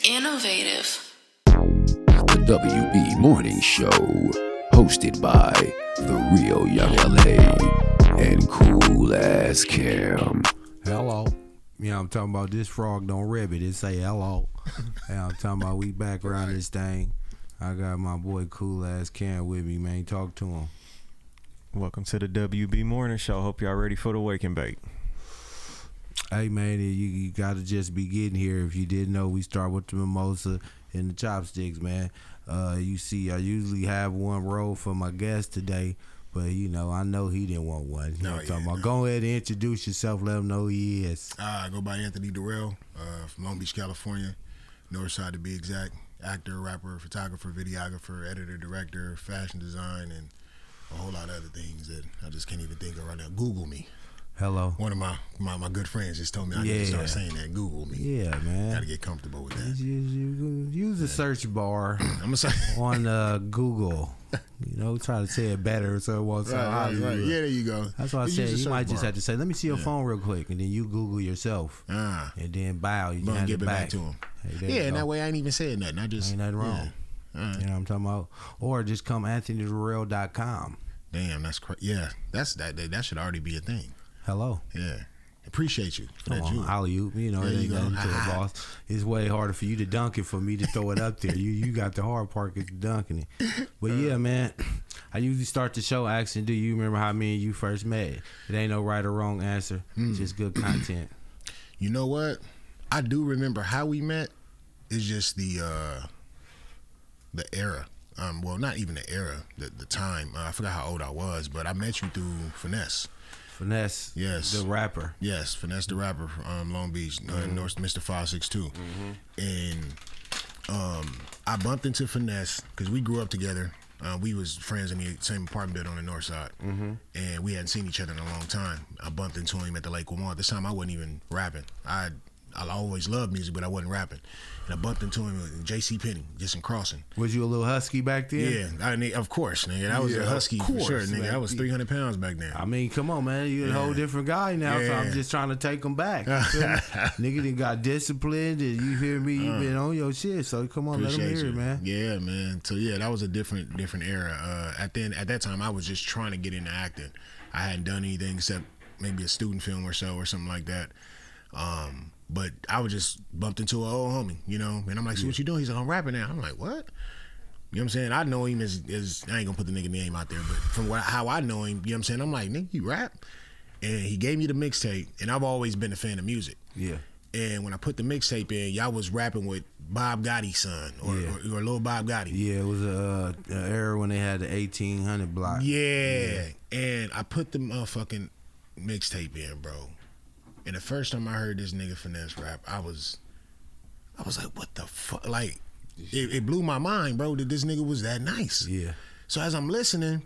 Innovative. The WB Morning Show, hosted by the real Young LA and Cool Ass Cam. Hello. You know I'm talking about? This frog don't rib it. It say hello. Yeah, I'm talking about we back around this thing. I got my boy Cool Ass Cam with me, man. Talk to him. Welcome to the WB Morning Show. Hope y'all ready for the wake and bake. Hey, man, you got to just be getting here. If you didn't know, we start with the mimosa and the chopsticks, man. You see, I usually have one roll for my guest today, but, you know, I know he didn't want one. You know what I'm talking about? Go ahead and introduce yourself. Let him know who he is. I go by Anthony DARRELL from Long Beach, California. Northside to be exact. Actor, rapper, photographer, videographer, editor, director, fashion design, and a whole lot of other things that I just can't even think of right now. Google me. Hello. One of my good friends just told me I need to start saying that. Google me. Yeah, man. Got to get comfortable with that. Use the search bar I'm sorry. on Google. You know, try to say it better so it won't sound Right. Yeah, there you go. That's what I said. You might just have to say, let me see your phone real quick, and then you Google yourself. And then bow. You can give it back to him. Hey, and that way I ain't even saying nothing. I just ain't nothing wrong. Yeah. You know what I'm talking about? Or just come AnthonyDarrell.com. Damn, that's crazy. Yeah, that should already be a thing. Hello. Yeah. Appreciate you for that. Alley-oop. You know, it ain't nothing to the boss. It's way harder for you to dunk it for me to throw it up there. You got the hard part is dunking it. But yeah, man, I usually start the show asking, do you remember how me and you first met? It ain't no right or wrong answer. Just good content. You know what? I do remember how we met. It's just the era. Well, not even the era, the time. I forgot how old I was, but I met you through Finesse. Finesse, yes, the rapper. Yes, Finesse the rapper from Long Beach, North Mr. 562. And I bumped into Finesse because we grew up together. We was friends in the same apartment building on the north side, and we hadn't seen each other in a long time. I bumped into him at the Lake Lamar. This time I wasn't even rapping. I always loved music, but I wasn't rapping. And I bumped into him in J.C. Penney, just in Crossing. Was you a little husky back then? Yeah, of course, nigga. That was a husky for sure, nigga. I was 300 pounds back then. I mean, come on, man. You're a whole different guy now, so I'm just trying to take him back. Nigga done got disciplined, and you hear me, you been on your shit, so come on, let him hear it, man. Yeah, man. So, yeah, that was a different era. At that time, I was just trying to get into acting. I hadn't done anything except maybe a student film or so or something like that. But I was just bumped into an old homie, you know, and I'm like, so what you doing? He's like, I'm rapping now. I'm like, what? You know what I'm saying? I know him as I ain't gonna put the nigga name out there, but from how I know him, you know what I'm saying? I'm like, nigga, you rap? And he gave me the mixtape, and I've always been a fan of music. Yeah. And when I put the mixtape in, y'all was rapping with Bob Gotti's son, or Lil Bob Gotti. Yeah, it was an era when they had the 1800 block. Yeah. And I put the motherfucking mixtape in, bro. And the first time I heard this nigga Finesse rap, I was like, what the fuck? Like, it blew my mind, bro, that this nigga was that nice. Yeah. So as I'm listening,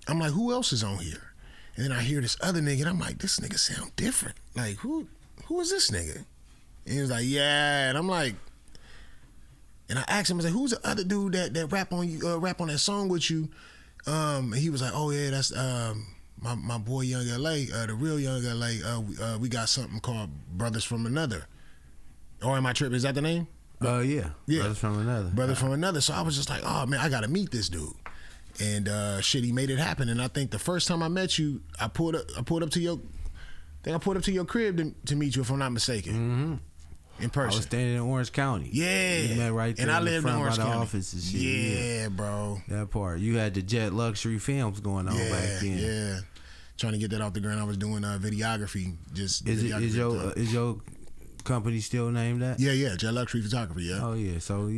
I'm like, who else is on here? And then I hear this other nigga, and I'm like, this nigga sound different. Like, who is this nigga? And he was like, yeah. And I'm like, and I asked him, I was like, who's the other dude that rap on you, rap on that song with you? And he was like, oh yeah, that's my boy Young LA, the real Young LA. We got something called Brothers from Another. Or am I tripping? Is that the name? Yeah. Brothers from Another. Brothers from Another. So I was just like, oh man, I gotta meet this dude. And he made it happen. And I think the first time I met you, I pulled up to your crib to meet you, if I'm not mistaken. In person. I was standing in Orange County. Yeah. You met right there, and I lived in Orange County. Office and shit. Yeah, bro. That part. You had the Jet Luxury Films going on back then. Yeah. Trying to get that off the ground. I was doing videography. Is your company still named that? Yeah. Jet Luxury Photography. Yeah. Oh yeah. So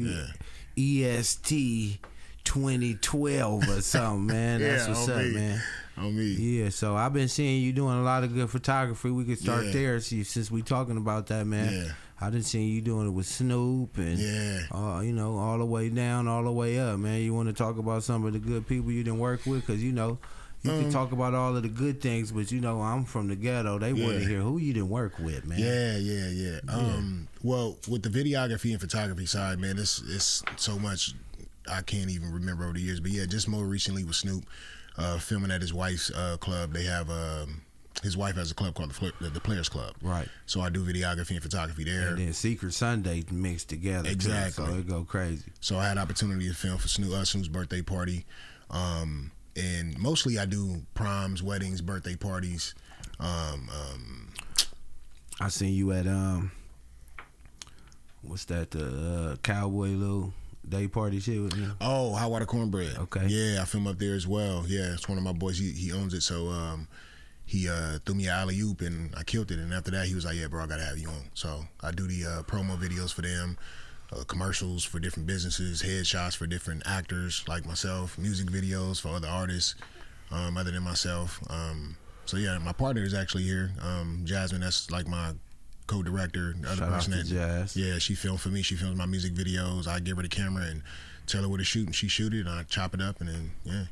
EST 2012 or something, man. That's what's up, man. On me. Yeah, so I've been seeing you doing a lot of good photography. We could start there. See, since we talking about that, man. Yeah. I've been seeing you doing it with Snoop and you know, all the way down, all the way up, man. You want to talk about some of the good people you didn't work with? Because, you know, you can talk about all of the good things, but, you know, I'm from the ghetto. They want to hear who you didn't work with, man. Yeah. Well, with the videography and photography side, man, it's so much I can't even remember over the years. But, yeah, just more recently with Snoop, filming at his wife's club. They have his wife has a club called the Players Club. Right. So I do videography and photography there. And then Secret Sunday mixed together. Exactly. Too, so it go crazy. So I had opportunity to film for Snoop's birthday party. And mostly I do proms, weddings, birthday parties. I seen you at what's that, the cowboy little day party shit with me? Oh, Hot Water Cornbread. Okay. Yeah, I film up there as well. Yeah, it's one of my boys. He owns it. So he threw me an alley-oop and I killed it. And after that, he was like, yeah, bro, I got to have you on. So I do the promo videos for them, commercials for different businesses, headshots for different actors like myself, music videos for other artists other than myself. So yeah, my partner is actually here. Jasmine, that's like my co-director. The other Shout person out to Jazz. Yeah, she filmed for me. She films my music videos. I give her the camera and tell her where to shoot, and she shoot it, and I chop it up, and then yeah.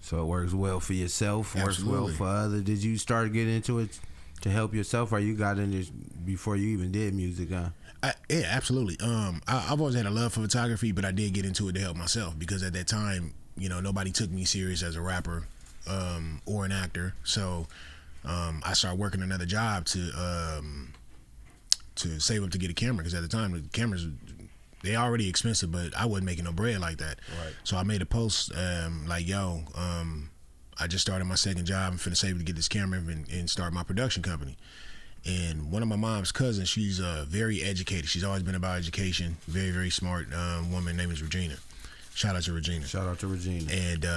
So it works well for yourself, Absolutely. works well for others. Did you start getting into it to help yourself, or you got in this before you even did music, huh? Yeah, absolutely. I've always had a love for photography, but I did get into it to help myself because at that time, you know, nobody took me serious as a rapper or an actor. So I started working another job to save up to get a camera because at the time the cameras, they already expensive, but I wasn't making no bread like that. Right. So I made a post like, yo, I just started my second job. I'm finna save to get this camera and start my production company. And one of my mom's cousins, she's very educated. She's always been about education. Very, very smart woman. Name is Regina. Shout out to Regina. Shout out to Regina. And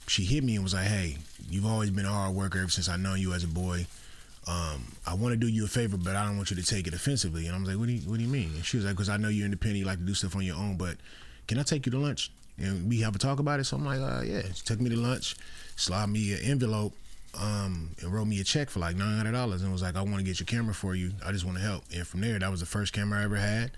she hit me and was like, hey, you've always been a hard worker ever since I know you as a boy. I want to do you a favor, but I don't want you to take it offensively. And I was like, what do you mean? And she was like, because I know you're independent, you like to do stuff on your own, but can I take you to lunch? And we have a talk about it? So I'm like, yeah. She took me to lunch, slid me an envelope, and wrote me a check for like $900 and was like, I want to get your camera for you. I just want to help. And from there, that was the first camera I ever had.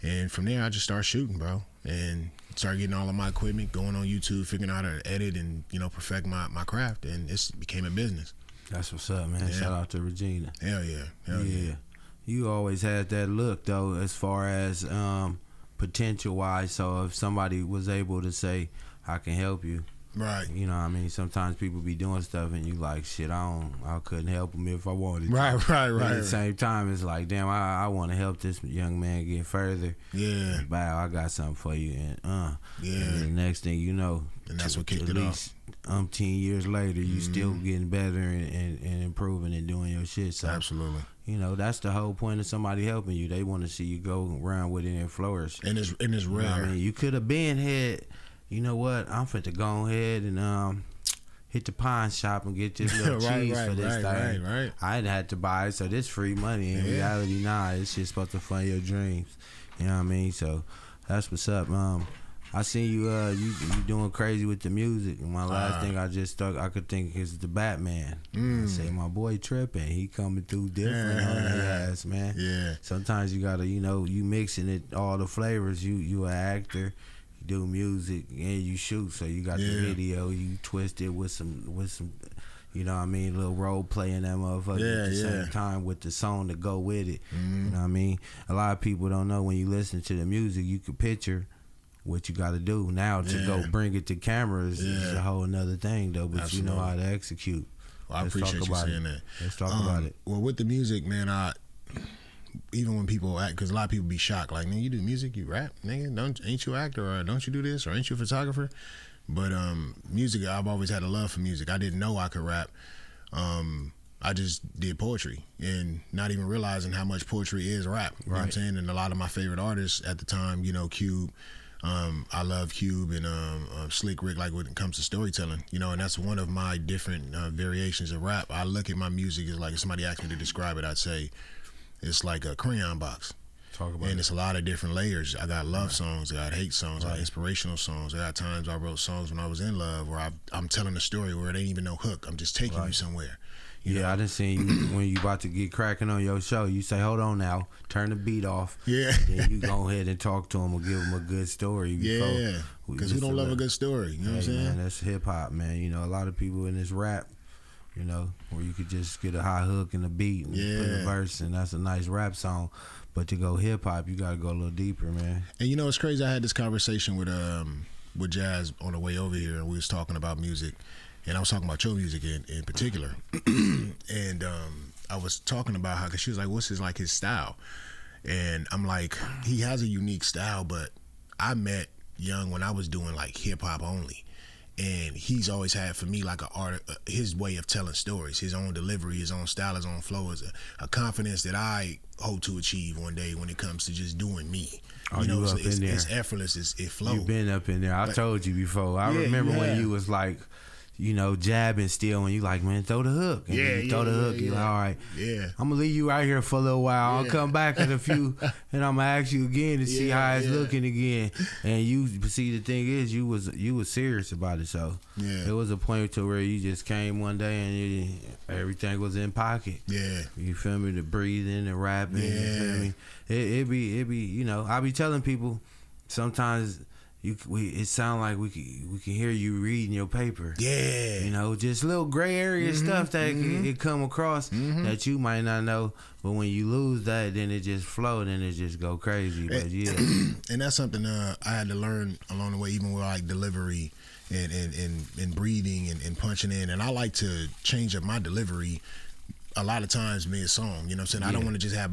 And from there, I just started shooting, bro. And started getting all of my equipment, going on YouTube, figuring out how to edit and, you know, perfect my craft. And it became a business. That's what's up, man. Yeah. Shout out to Regina. Hell yeah. Hell yeah. You always had that look, though, as far as potential-wise. So if somebody was able to say, I can help you. Right. You know what I mean? Sometimes people be doing stuff and you like, shit, I couldn't help them if I wanted to. Right. But at the same time, it's like, damn, I want to help this young man get further. Yeah. Bow, I got something for you. And yeah. And the next thing you know, and that's what kicked it off. 10 years later, you still getting better and improving and doing your shit. So Absolutely. You know, that's the whole point of somebody helping you. They want to see you go around with it and flourish. And it's rare. You know what I mean? You could have been had, you know what, I'm finna go ahead and hit the pawn shop and get this little cheese for this thing. Right. I didn't have to buy it, so this free money. In reality, nah, it's just supposed to fund your dreams. You know what I mean? So that's what's up. I seen you doing crazy with the music. And my last thing I could think is the Batman. I say, my boy tripping. He coming through different on that ass, man. Yeah. Sometimes you gotta, you know, you mixing it, all the flavors. You an actor, you do music, and you shoot. So you got the video, you twist it with some, you know what I mean, little role play in that motherfucker at the same time with the song to go with it. You know what I mean? A lot of people don't know when you listen to the music, you can picture what you got to do now to go bring it to cameras is a whole nother thing, though. But Absolutely. you know how to execute. Well, I appreciate you saying that. Let's talk about it. Well, with the music, man, even when people act, because a lot of people be shocked, like, man, you do music, you rap, nigga, ain't you an actor, or don't you do this, or ain't you a photographer? But music, I've always had a love for music. I didn't know I could rap. I just did poetry and not even realizing how much poetry is rap. You know what I'm saying? And a lot of my favorite artists at the time, you know, Cube. I love Cube and Slick Rick, like when it comes to storytelling, you know, and that's one of my different variations of rap. I look at my music as like, if somebody asked me to describe it, I'd say it's like a crayon box. And it's a lot of different layers. I got love songs, I got hate songs, I got inspirational songs. I got times I wrote songs when I was in love where I'm telling a story where it ain't even no hook. I'm just taking you somewhere. You know? I done seen you when you about to get cracking on your show. You say, hold on now, turn the beat off. Yeah. Then you go ahead and talk to him or give him a good story. Yeah. Because who don't love a good story? You know what I'm saying? Man, that's hip hop, man. You know, a lot of people in this rap, you know, where you could just get a high hook and a beat and put a verse, and that's a nice rap song. But to go hip hop, you got to go a little deeper, man. And you know, it's crazy. I had this conversation with Jazz on the way over here, and we was talking about music. and I was talking about your music in particular, and I was talking about how, cause she was like, what's his style? And I'm like, he has a unique style, but I met Young when I was doing like hip hop only. And he's always had for me like his way of telling stories, his own delivery, his own style, his own flow is a confidence that I hope to achieve one day when it comes to just doing me. Oh, you know, it's effortless, it flows. You've been up in there. I told you before. I remember when you was like, you know, jabbing still, when you like, man, throw the hook. And you throw the hook, you're like, all right, I'm gonna leave you right here for a little while. I'll come back in a few, and I'm gonna ask you again to see how it's looking again. And you see, the thing is, you was serious about it. So it was a point to where you just came one day and everything was in pocket. You feel me? The breathing and rapping. You feel me? It be you know, I be telling people sometimes. It sound like we can hear you reading your paper. You know, just little gray area stuff that it come across that you might not know. But when you lose that, then it just flow, then it just go crazy. But and that's something I had to learn along the way, even with like delivery and breathing and punching in. And I like to change up my delivery a lot of times mid-song, you know what I'm saying? I don't want to just have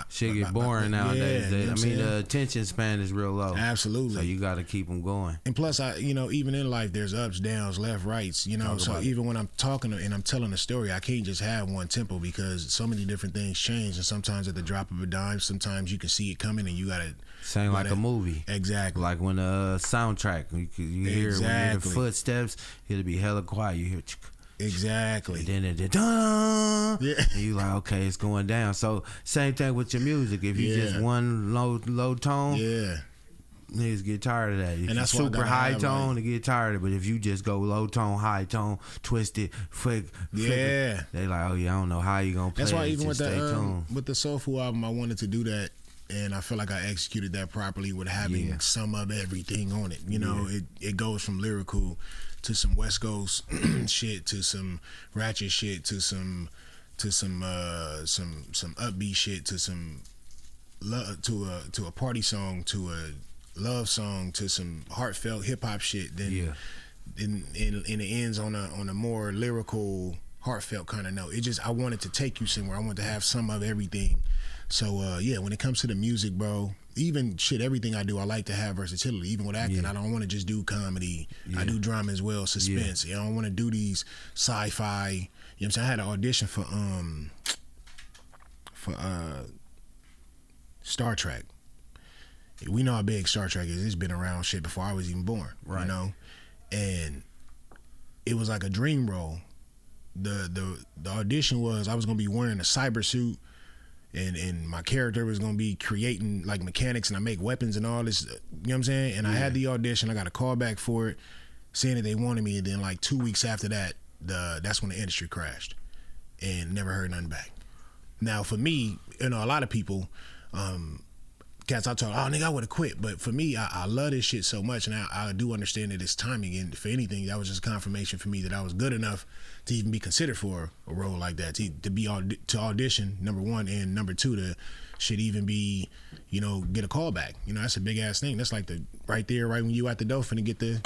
shit get boring nowadays. You know I mean, the attention span is real low. Absolutely. So you got to keep them going. And plus, even in life, there's ups, downs, left, rights, you know? So even when I'm talking and I'm telling a story, I can't just have one tempo because so many different things change. And sometimes at the drop of a dime, sometimes you can see it coming and you got to... Same like a movie. Exactly. Like when the soundtrack, you hear when the footsteps, it'll be hella quiet. You hear... Exactly. And then it dun, and you like, okay, it's going down. So same thing with your music. If you just one low tone, niggas get tired of that. If and that's super high tone, they get tired of it. But if you just go low tone, high tone, twist it, flick it, they like, oh yeah, I don't know how you gonna play. That's why it. Even with the Soulful album, I wanted to do that. And I feel like I executed that properly with having some of everything on it. You know, it goes from lyrical to some West Coast shit, to some ratchet shit, to some upbeat shit, to some to a party song, to a love song, to some heartfelt hip hop shit. Then it ends on a more lyrical, heartfelt kind of note. I wanted to take you somewhere. I wanted to have some of everything. So when it comes to the music, bro, even everything I do, I like to have versatility. Even with acting, I don't want to just do comedy. I do drama as well, suspense. I don't want to do these sci-fi. You know what I'm saying? I had an audition for Star Trek. We know how big Star Trek is. It's been around shit before I was even born. Right. You know? And it was like a dream role. The audition was I was gonna be wearing a cyber suit. And my character was gonna be creating like mechanics, and I make weapons and all this. You know what I'm saying? And I had the audition. I got a call back for it, saying that they wanted me. And then like 2 weeks after that, that's when the industry crashed, and never heard nothing back. Now for me, a lot of people, cats I told, oh nigga, I would have quit. But for me, I love this shit so much, and I do understand that it's timing. And for anything, that was just confirmation for me that I was good enough to even be considered for a role like that, to audition, number one, and number two, to should even be, get a call back. That's a big ass thing. That's like right when you at the door finna get the,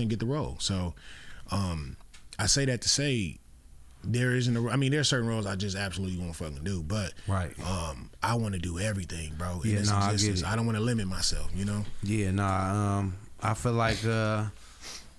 get the role. So I say that to say there's certain roles I just absolutely won't fucking do, but I want to do everything, bro. In this existence. I don't want to limit myself, I feel like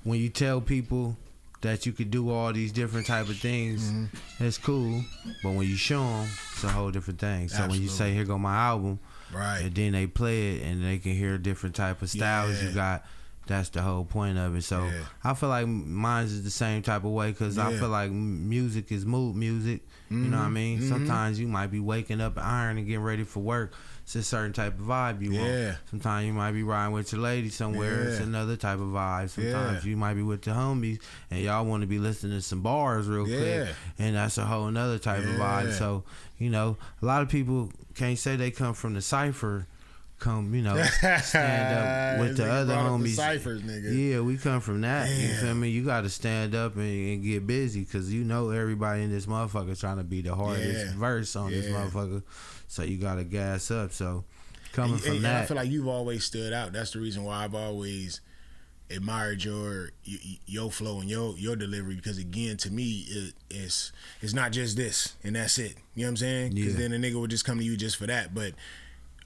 when you tell people that you could do all these different type of things, it's cool. But when you show them, it's a whole different thing. So when you say, here go my album, and then they play it and they can hear different type of styles you got, that's the whole point of it. So I feel like mine is the same type of way, because I feel like music is mood music. You know what I mean? Sometimes you might be waking up iron and getting ready for work. It's a certain type of vibe you want. Sometimes you might be riding with your lady somewhere. It's another type of vibe. Sometimes you might be with the homies and y'all want to be listening to some bars real quick, and that's a whole another type of vibe. So a lot of people can't say they come from the cypher. Stand up with the other homies. Ciphers, nigga. Yeah, we come from that. Damn. You feel me? You got to stand up and get busy, because everybody in this motherfucker trying to be the hardest verse on this motherfucker. So you got to gas up. So coming from that, I feel like you've always stood out. That's the reason why I've always admired your flow and your delivery, because again, to me, it's not just this and that's it. You know what I'm saying? Because then a nigga would just come to you just for that. But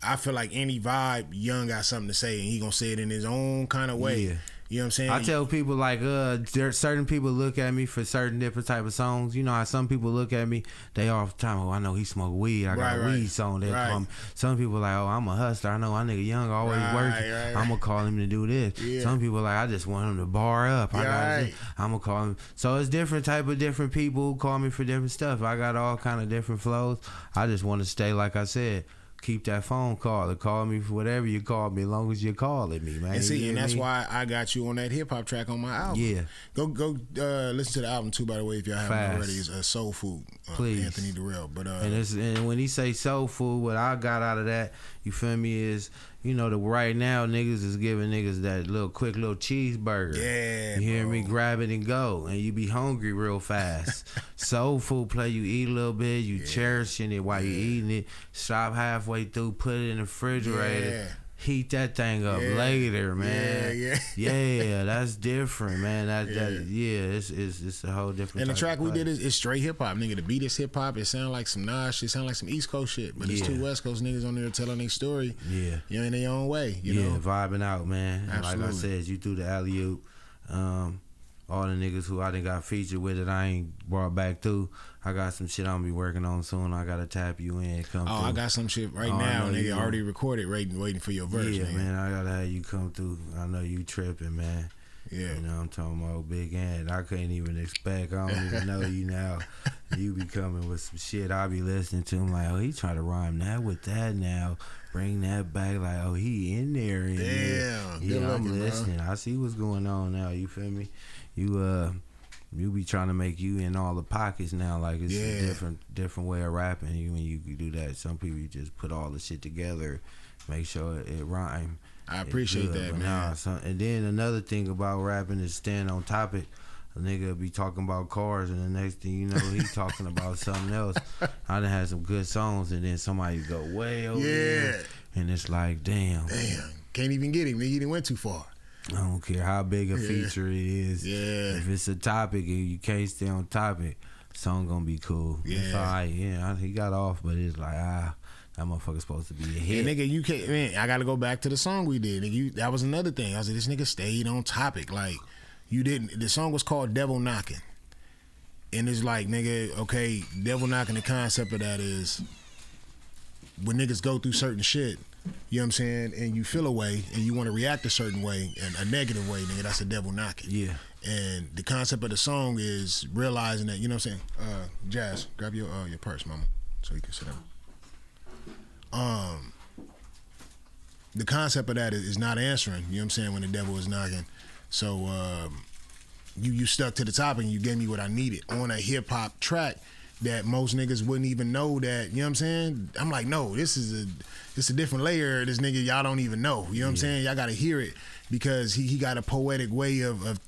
I feel like any vibe, Young got something to say, and he gonna say it in his own kind of way. Yeah. You know what I'm saying? I tell people like there's certain people look at me for certain different type of songs. You know how some people look at me, they all the time, oh, I know he smoke weed. I got a weed song. They call me. Some people like, oh, I'm a hustler. I know my nigga Young always working. I'm gonna call him to do this. Yeah. Some people like, I just want him to bar up. I'm gonna call him. So it's different people who call me for different stuff. I got all kind of different flows. I just want to stay, like I said, keep that phone call or call me for whatever you call me, as long as you're calling me, man. And see, and that's why I got you on that hip hop track on my album. Yeah. Go listen to the album too, by the way, if y'all haven't already. It's Soul Food, Anthony Darrell. But and when he say Soul Food, what I got out of that, you feel me, is, you know, the right now niggas is giving niggas that little quick little cheeseburger. Yeah, you hear me? Grab it and go, and you be hungry real fast. Soul Food play, you eat a little bit, you cherishing it while you eating it. Stop halfway through, put it in the refrigerator. Heat that thing up later, man. Yeah, that's different, man. It's a whole different. And the track we did is straight hip hop, nigga. The beat is hip hop. It sound like some Nas shit, sound like some East Coast shit, but it's two West Coast niggas on there telling their story. Yeah, you know, in their own way. You know, vibing out, man. Absolutely. Like I said, you threw the alley oop. All the niggas who I done got featured with it, I ain't brought back through. I got some shit I'm gonna be working on soon. I gotta tap you in, come through. I got some shit right now, nigga. Already recorded, waiting for your verse. Yeah, man, I gotta have you come through. I know you tripping, man. Yeah. You know, I'm talking about Big Ant. I couldn't even expect. I don't even know you now. You be coming with some shit. I be listening to him like, oh, he trying to rhyme that with that now. Bring that back, like, oh, he in there. Damn. I'm listening. Bro. I see what's going on now. You feel me? You be trying to make you in all the pockets now. Like, it's a different way of rapping. When you do that, some people you just put all the shit together, make sure it rhyme. I appreciate that, man. And then another thing about rapping is staying on topic. A nigga be talking about cars, and the next thing you know, he talking about something else. I done had some good songs, and then somebody go way over there, and it's like, damn. Can't even get him. He didn't went too far. I don't care how big a feature it is. Yeah. If it's a topic and you can't stay on topic, song gonna be cool. Yeah. It's all right. He got off, but it's like, that motherfucker's supposed to be a hit. Nigga, you can't, man, I gotta go back to the song we did. Nigga, that was another thing. I was like, this nigga stayed on topic. Like, you didn't, the song was called Devil Knocking. And it's like, nigga, okay, Devil Knocking, the concept of that is when niggas go through certain shit, you know what I'm saying, and you feel a way and you want to react a certain way, and a negative way, nigga, that's a devil knocking. Yeah. And the concept of the song is realizing that, you know what I'm saying, Jazz, grab your purse, mama, so you can sit down. The concept of that is not answering, you know what I'm saying, when the devil is knocking. So you stuck to the topic and you gave me what I needed on a hip hop track that most niggas wouldn't even know that, you know what I'm saying? I'm like, no, this is a different layer of this nigga y'all don't even know. You know what I'm saying? Y'all gotta hear it because he got a poetic way of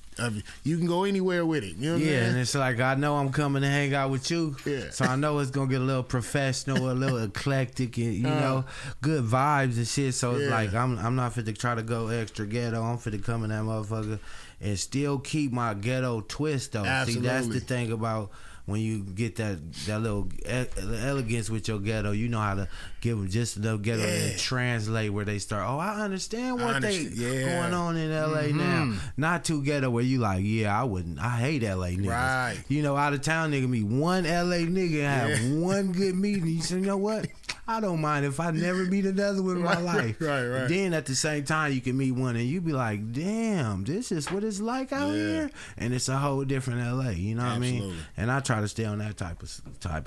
you can go anywhere with it. You know what I'm saying? And it's like, I know I'm coming to hang out with you. Yeah. So I know it's gonna get a little professional, a little eclectic, and you know, good vibes and shit. So it's like I'm not fit to try to go extra ghetto. I'm fit to come in that motherfucker and still keep my ghetto twist though. Absolutely. See, that's the thing about when you get that little elegance with your ghetto, you know how to give them just enough ghetto and translate where they start. Oh, I understand what they going on in LA now. Not too ghetto where you like, I hate LA niggas. Right. You know, out of town nigga meet one LA nigga and have one good meeting. You say, you know what? I don't mind if I never meet another one in my life. Right. Then at the same time, you can meet one and you be like, damn, this is what it's like out here. And it's a whole different LA. You know what I mean? And I try to stay on that type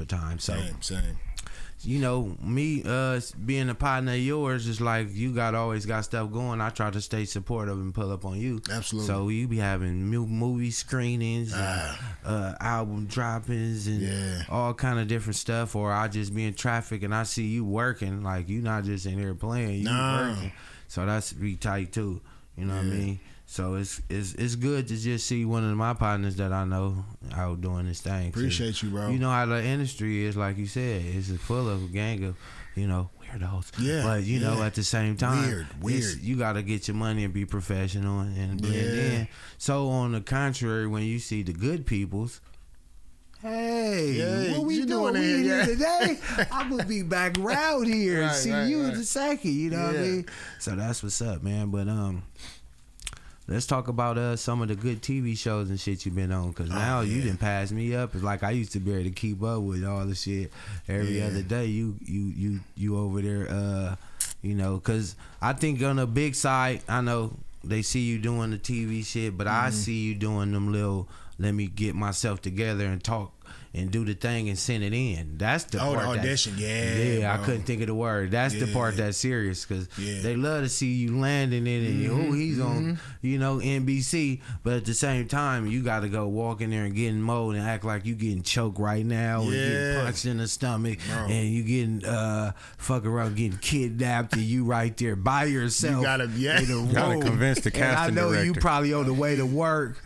of time. So, same. You know, me being a partner of yours is like you always got stuff going. I try to stay supportive and pull up on you. Absolutely. So you be having movie screenings, and, album droppings, and all kind of different stuff. Or I just be in traffic and I see you working. Like you not just in here playing, you working. So that's be tight too. You know what I mean? So it's good to just see one of my partners that I know out doing this thing. Appreciate you, bro. You know how the industry is, like you said, it's full of a gang of weirdos. Yeah. But at the same time, weird. You got to get your money and be professional and blend in. So on the contrary, when you see the good peoples, hey, what we doing here today? I'm gonna be back around here and see you in a second. You know what I mean? So that's what's up, man. But let's talk about some of the good TV shows and shit you've been on, because now you didn't pass me up. It's like I used to be able to keep up with all the shit every other day. You over there, because I think on the big side, I know they see you doing the TV shit, but I see you doing them little, let me get myself together and talk and do the thing and send it in. That's the part. The audition, I couldn't think of the word. That's the part that's serious, because they love to see you landing it and he's on NBC, but at the same time you got to go walk in there and get in mode and act like you getting choked right now and getting punched in the stomach, and you getting fuck around getting kidnapped, and you right there by yourself. You gotta convince the casting director. I know you probably on the way to work.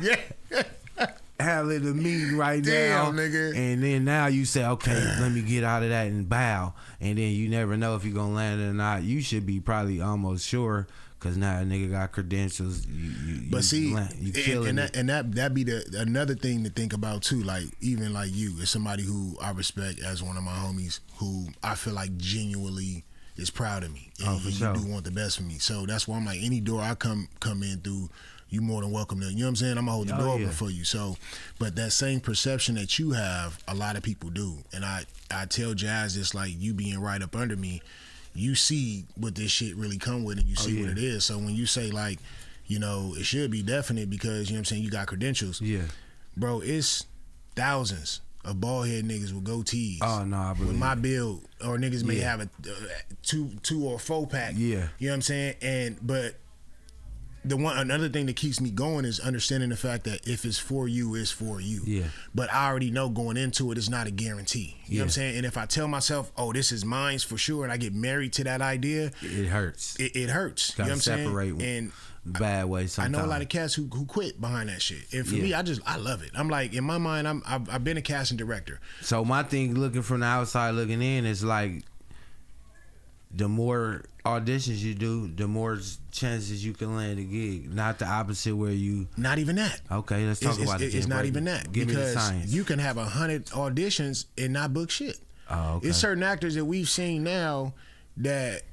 Having a meeting right now, nigga. And then now you say, okay, let me get out of that and bow, and then you never know if you're gonna land it or not. You should be probably almost sure, because now a nigga got credentials. That be another thing to think about too. Like, even like you, as somebody who I respect as one of my homies, who I feel like genuinely is proud of me, and you do want the best for me. So that's why I'm like, any door I come in through, you more than welcome to. You know what I'm saying? I'm gonna hold the door open for you. So, but that same perception that you have, a lot of people do. And I tell Jazz, it's like, you being right up under me, you see what this shit really come with, and you see what it is. So when you say like, it should be definite because, you know what I'm saying, you got credentials. Yeah. Bro, it's thousands of bald head niggas with goatees. Oh no, I believe with my build, or niggas may have a two or four pack. Yeah. You know what I'm saying? But another thing that keeps me going is understanding the fact that if it's for you, it's for you. Yeah. But I already know going into it, it's not a guarantee. You know what I'm saying? And if I tell myself, oh, this is mine for sure, and I get married to that idea, it hurts. It hurts. You know what I'm saying? Separate and bad way sometimes. I know a lot of cats who quit behind that shit. And for me, I love it. I'm like, in my mind, I've been a casting director. So my thing, looking from the outside looking in, is like, the more auditions you do, the more chances you can land a gig. Not the opposite where you... Not even that. Okay, let's talk about it. It's not even that. Give me the science. You can have 100 auditions and not book shit. Oh, okay. It's certain actors that we've seen now that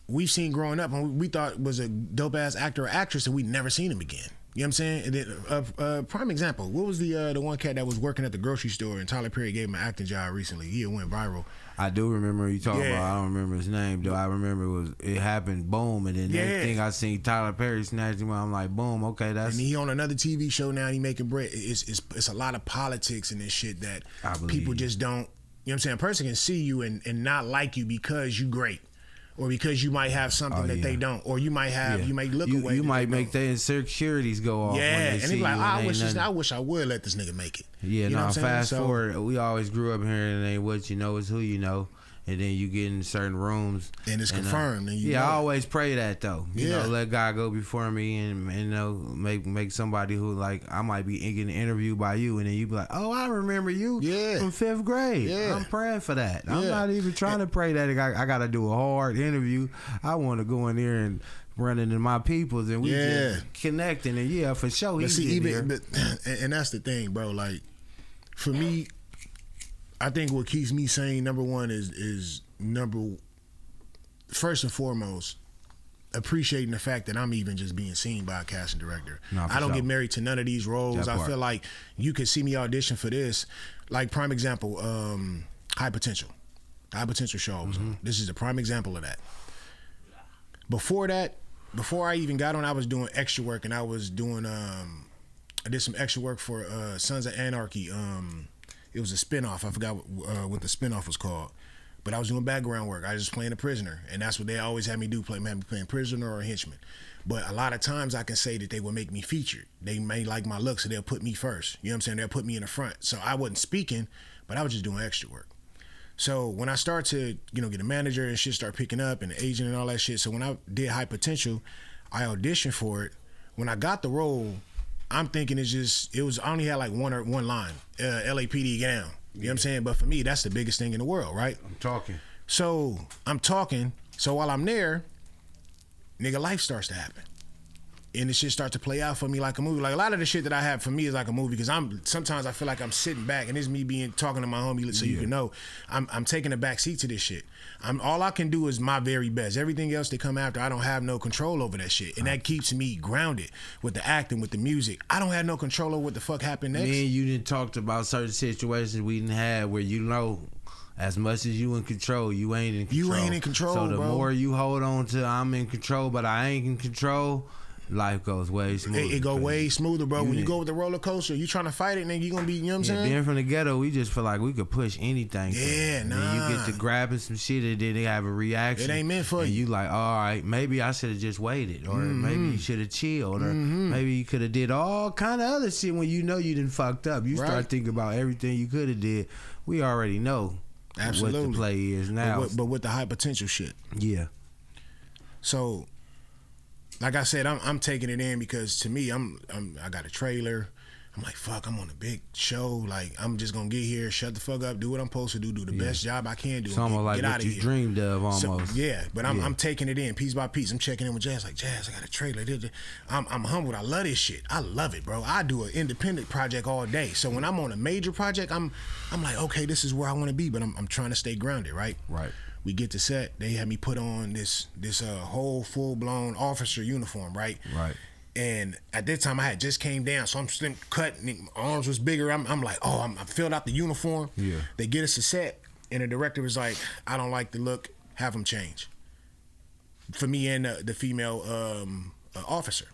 we've seen growing up and we thought was a dope-ass actor or actress, and we'd never seen him again. You know what I'm saying? And then, prime example, what was the one cat that was working at the grocery store and Tyler Perry gave him an acting job recently? He went viral. I do remember you talking about. I don't remember his name though. I remember it happened, boom, and then next thing I seen Tyler Perry snatch him. I'm like, boom, okay, that's. And he on another TV show now. And he making bread. It's a lot of politics in this shit that people just don't. You know what I'm saying? A person can see you and not like you because you great. Or because you might have something that they don't, or you might have, you might look away. You might make their insecurities go off. Yeah, when they see like, you I wish I would let this nigga make it. Yeah, you know fast forward, we always grew up here, and it ain't what you know, it's who you know. And then you get in certain rooms, and it's confirmed. And I always pray that though. You know, let God go before me, and make somebody who, like, I might be getting interviewed by you, and then you be like, oh, I remember you from 5th grade. Yeah. I'm praying for that. I'm not even trying to pray that I got to do a hard interview. I want to go in there and run into my peoples, and we just connecting, and for sure he's and that's the thing, bro. Like, for me, I think what keeps me sane, number one, is first and foremost, appreciating the fact that I'm even just being seen by a casting director. I don't get married to none of these roles. I feel like you could see me audition for this. Like, prime example, High Potential. The High Potential show I was on. This is a prime example of that. Before that, before I even got on, I was doing extra work, and I was doing I did some extra work for Sons of Anarchy. It was a spinoff. I forgot what the spinoff was called. But I was doing background work. I was just playing a prisoner. And that's what they always had me do, playing prisoner or a henchman. But a lot of times I can say that they would make me featured. They may like my look, so they'll put me first. You know what I'm saying? They'll put me in the front. So I wasn't speaking, but I was just doing extra work. So when I start to, get a manager and shit start picking up, and an agent and all that shit. So when I did High Potential, I auditioned for it. When I got the role, I'm thinking I only had like one line, LAPD down. You know what I'm saying? But for me, that's the biggest thing in the world, right? I'm talking. So I'm talking. So while I'm there, nigga, life starts to happen. And the shit starts to play out for me like a movie. Like a lot of the shit that I have for me is like a movie because sometimes I feel like I'm sitting back and it's me talking to my homie so you can know I'm taking a back seat to this shit. All I can do is my very best. Everything else that come after, I don't have no control over that shit. And that keeps me grounded with the acting, with the music. I don't have no control over what the fuck happened next. Me and you didn't talked about certain situations we didn't have where you know as much as you in control, you ain't in control. You ain't in control, so the bro. more you hold on to I'm in control but I ain't in control, life goes way smoother. It go way smoother, bro. When you go with the roller coaster, you trying to fight it, nigga, you gonna be, you know what I'm saying? Being from the ghetto, we just feel like we could push anything. Yeah, nah. Then you get to grabbing some shit and then they have a reaction. It ain't meant for and you. You like, all right, maybe I should have just waited, or maybe you should have chilled, or maybe you could have did all kind of other shit when you know you done fucked up. You start thinking about everything you could have did. We already know what the play is now. But with the high potential shit. Yeah. So, like I said, I'm taking it in because to me, I got a trailer. I'm like, fuck, I'm on a big show. Like, I'm just gonna get here, shut the fuck up, do what I'm supposed to do the best job I can do. It's almost like what you dreamed of almost. So, yeah, but I'm taking it in piece by piece. I'm checking in with Jazz, like, Jazz, I got a trailer. I'm humbled. I love this shit. I love it, bro. I do an independent project all day. So when I'm on a major project, I'm like, okay, this is where I want to be, but I'm trying to stay grounded, right? Right. We get to set. They had me put on this whole full blown officer uniform, right? Right. And at that time, I had just came down, so I'm still cut. My arms was bigger. I'm like, oh, I filled out the uniform. Yeah. They get us to set, and the director was like, I don't like the look. Have them change. For me and the female officer,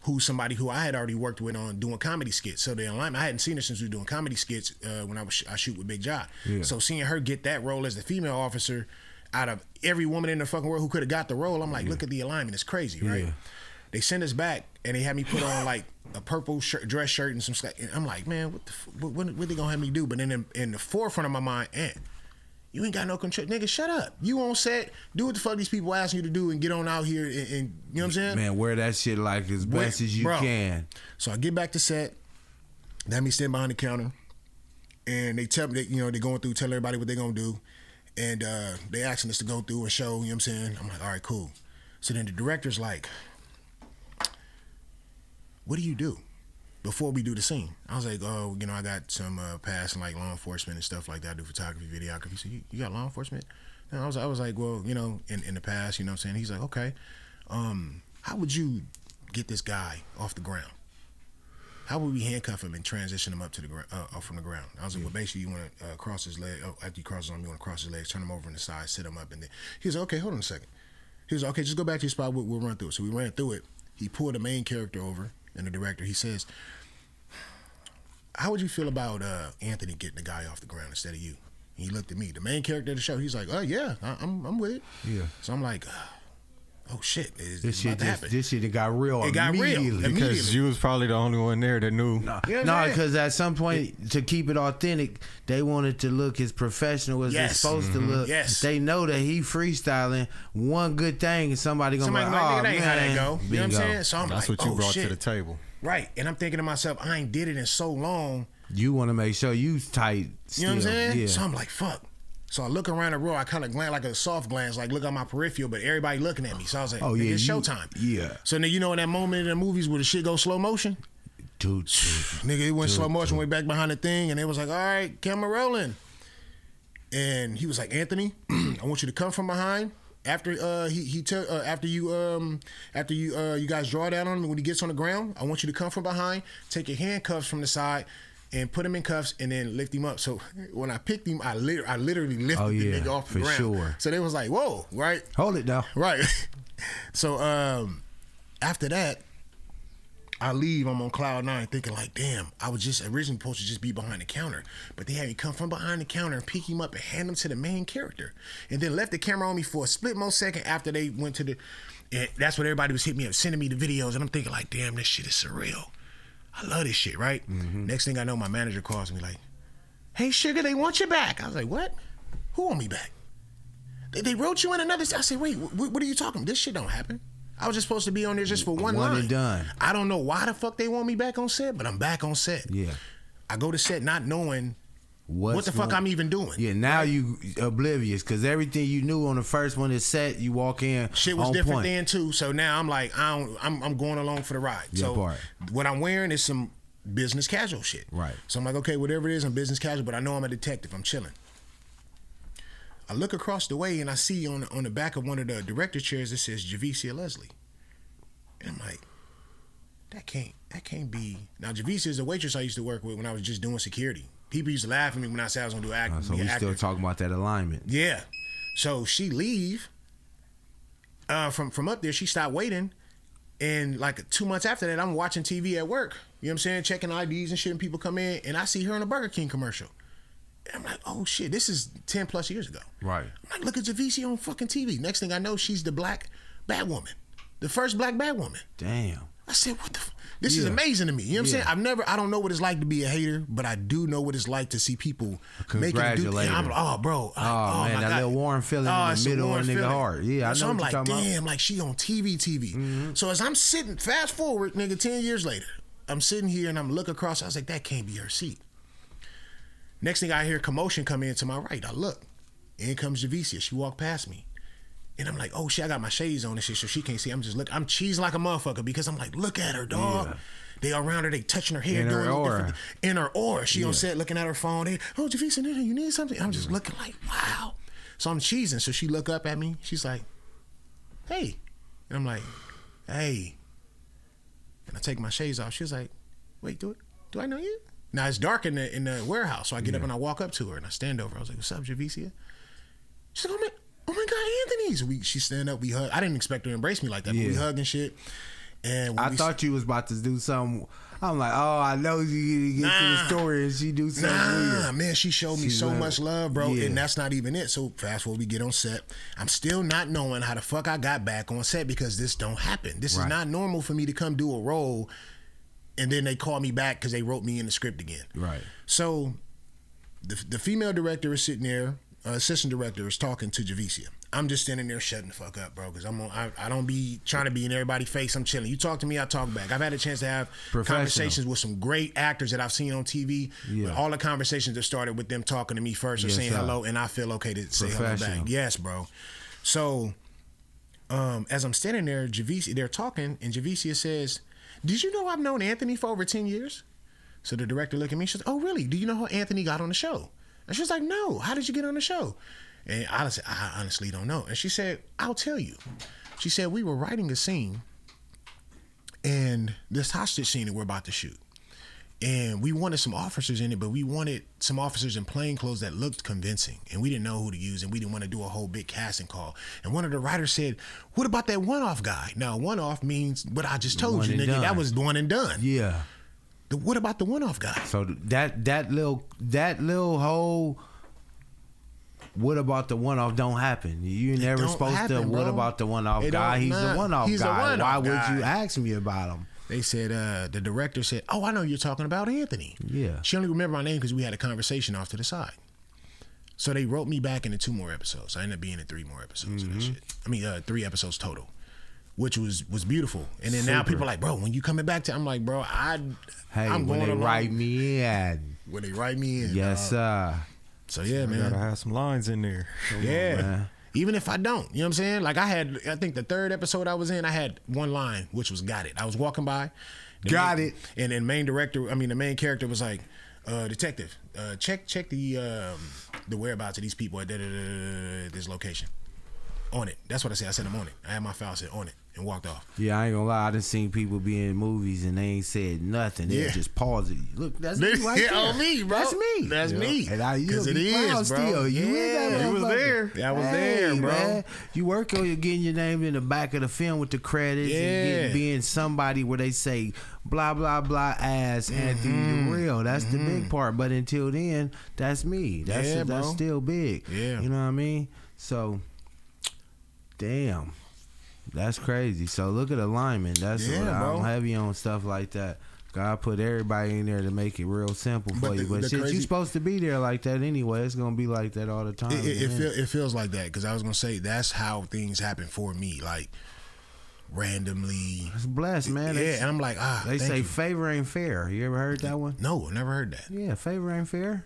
who's somebody who I had already worked with on doing comedy skits. So the alignment, I hadn't seen her since we were doing comedy skits when I shoot with Big John. Yeah. So seeing her get that role as the female officer, out of every woman in the fucking world who could have got the role, I'm like, look at the alignment. It's crazy, right? Yeah. They sent us back and they had me put on like a purple dress shirt and some and I'm like, man, what they gonna have me do? But then in the forefront of my mind, you ain't got no control. Nigga, shut up. You on set, do what the fuck these people asking you to do and get on out here and you know what I'm saying? Man, wear that shit like as best as you can. So I get back to set, they have me stand behind the counter, and they tell me, they're going through, tell everybody what they're gonna do. And they asking us to go through and show, you know what I'm saying? I'm like, all right, cool. So then the director's like, what do you do before we do the scene? I was like, oh, I got some past in like law enforcement and stuff like that. I do photography, videography. So you got law enforcement? And I was like, well, in the past, you know what I'm saying? He's like, okay. How would you get this guy off the ground? How would we handcuff him and transition him up to the ground, from the ground? I was like, well, basically, you want to cross his leg. After you cross his arm, you want to cross his legs, turn him over on the side, sit him up, and then he was like, okay, hold on a second. He was like, okay, just go back to your spot. We'll run through it. So we ran through it. He pulled the main character over, and the director, he says, how would you feel about Anthony getting the guy off the ground instead of you? And he looked at me, the main character of the show. He's like, oh yeah, I'm with it. Yeah. So I'm like, oh shit, this shit got real. It got real because you was probably the only one there that knew. No, because at some point to keep it authentic, they wanted to look as professional as it's supposed to look. Yes. They know that he freestyling. One good thing is somebody gonna be like, oh that ain't how that go. You know what I'm saying? So I'm that's like, what you brought shit. to the table. Right. And I'm thinking to myself, I ain't did it in so long. You want to make sure you tight still. You know what I'm saying? Yeah. So I'm like, fuck. So I look around the room, I kind of glance like a soft glance, like look at my peripheral, but everybody looking at me. So I was like, it's showtime. Yeah. So then in that moment in the movies where the shit goes slow motion? Dude. Nigga, it went slow motion, went back behind the thing, and it was like, all right, camera rolling. And he was like, Anthony, I want you to come from behind. After after you guys draw down on him when he gets on the ground, I want you to come from behind, take your handcuffs from the side, and put him in cuffs and then lift him up. So when I picked him, I literally lifted the nigga off the ground. Sure. So they was like, whoa, right? Hold it now. Right. So after that, I leave, I'm on cloud 9 thinking like, damn, I was just originally supposed to just be behind the counter. But they had me come from behind the counter and pick him up and hand him to the main character. And then left the camera on me for a split second after they went to the, and that's what everybody was hitting me up, sending me the videos. And I'm thinking like, damn, this shit is surreal. I love this shit, right? Mm-hmm. Next thing I know, my manager calls me like, hey, Sugar, they want you back. I was like, what? Who want me back? They wrote you in another. I said, wait, what are you talking about? This shit don't happen. I was just supposed to be on there just for one line. And done. I don't know why the fuck they want me back on set, but I'm back on set. Yeah. I go to set not knowing what the fuck I'm even doing. Yeah, now you oblivious because everything you knew on the first one is set. You walk in, shit was different then too. So now I'm like, I'm going along for the ride. Yeah, so what I'm wearing is some business casual shit. Right. So I'm like, okay, whatever it is, I'm business casual, but I know I'm a detective. I'm chilling. I look across the way and I see on the back of one of the director chairs it says Javicia Leslie. And I'm like, that can't be. Now Javicia is a waitress I used to work with when I was just doing security. People used to laugh at me when I said I was gonna do acting. So we still talking about that alignment. Yeah. So she leave from up there. She stopped waiting, and like 2 months after that, I'm watching TV at work. You know what I'm saying? Checking IDs and shit, and people come in, and I see her in a Burger King commercial. And I'm like, oh shit, this is 10 plus years ago. Right. I'm like, look at Javicia on fucking TV. Next thing I know, she's the black Batwoman, the first black Batwoman. Damn. I said, what the this is amazing to me. You know what I'm saying? I don't know what it's like to be a hater, but I do know what it's like to see people making it do. I'm like, oh, bro. Oh, man, that little warm feeling in the middle of a nigga heart. Yeah, I know so I'm what like, you're talking damn, about. like she on TV. Mm-hmm. So as I'm sitting, fast forward, nigga, 10 years later, I'm sitting here and I'm looking across. I was like, that can't be her seat. Next thing I hear commotion come in to my right. I look. In comes Javicia. She walked past me. And I'm like, oh shit, I got my shades on and shit, so she can't see. I'm just looking. I'm cheesing like a motherfucker because I'm like, look at her, dog. Yeah. They around her, they touching her hair, in doing her aura. In her aura. She on set looking at her phone. They, oh, Javicia, you need something? I'm just looking like, wow. So I'm cheesing. So she look up at me. She's like, hey. And I'm like, hey. And I take my shades off. She's like, wait, do I know you? Now it's dark in the warehouse. So I get up and I walk up to her and I stand over. I was like, what's up, Javicia? She's like, oh my God, Anthony. So she stand up, we hug. I didn't expect her to embrace me like that, but we hug and shit. And I thought you was about to do something. I'm like, oh, I know you get to the story and she do something weird. Man, she showed me so much love, bro. Yeah. And that's not even it. So fast forward, we get on set. I'm still not knowing how the fuck I got back on set because this don't happen. This is not normal for me to come do a role and then they call me back because they wrote me in the script again. Right. So the female director is sitting there, assistant director is talking to Javicia. I'm just standing there shutting the fuck up, bro, because I don't be trying to be in everybody's face. I'm chilling. You talk to me, I talk back. I've had a chance to have conversations with some great actors that I've seen on TV. Yeah. But all the conversations that started with them talking to me first or saying hello, and I feel okay to say hello back. Yes, bro. So as I'm standing there, they're talking, and Javicia says, did you know I've known Anthony for over 10 years? So the director looked at me, she said, oh, really? Do you know how Anthony got on the show? And she was like, no, how did you get on the show? And I said, I honestly don't know. And she said, I'll tell you. She said, we were writing a scene, and this hostage scene that we're about to shoot. And we wanted some officers in it, but we wanted some officers in plain clothes that looked convincing. And we didn't know who to use, and we didn't want to do a whole big casting call. And one of the writers said, what about that one-off guy? Now, one-off means what I just told you, nigga. Done. That was the one and done. Yeah. What about the one-off guy? So that little whole what about the one-off don't happen. You never supposed to what about the one-off guy? He's the one-off guy. Why would you ask me about him? They said, the director said, oh, I know you're talking about Anthony. Yeah. She only remembered my name because we had a conversation off to the side. So they wrote me back into 2 more episodes. I ended up being in 3 more episodes of that shit. I mean, 3 episodes total, which was beautiful. And then now people are like, bro, when you coming back to, I'm like, bro, I'm when going they along. Write me in. When they write me in. Yes, sir. So yeah, man. Gotta have some lines in there. Yeah. Man. Even if I don't, you know what I'm saying? Like I think the 3rd episode I was in, I had one line, which was got it. I was walking by. Got it. And then the main character was like, detective, check the whereabouts of these people at this location. On it. That's what I said. I said I'm on it. I had my file, I said on it, and walked off. Yeah, I ain't gonna lie. I done seen people be in movies and they ain't said nothing. They just pause it. Look, that's me right there. On me, bro. That's me. That's me. And because it is, bro. Still. You was there. I was there, bro. Man. You work on getting your name in the back of the film with the credits and being somebody where they say blah blah blah as Anthony DARRELL. That's the big part. But until then, that's me. That's still big. Yeah. You know what I mean? So. Damn, that's crazy. So look at alignment. That's what I'm heavy on stuff like that. God put everybody in there to make it real simple for you. But shit, you supposed to be there like that anyway. It's gonna be like that all the time. It feels like that because I was gonna say that's how things happen for me. Like randomly. It's blessed, man. Yeah, and I'm like, They say favor ain't fair. You ever heard that one? No, never heard that. Yeah, favor ain't fair.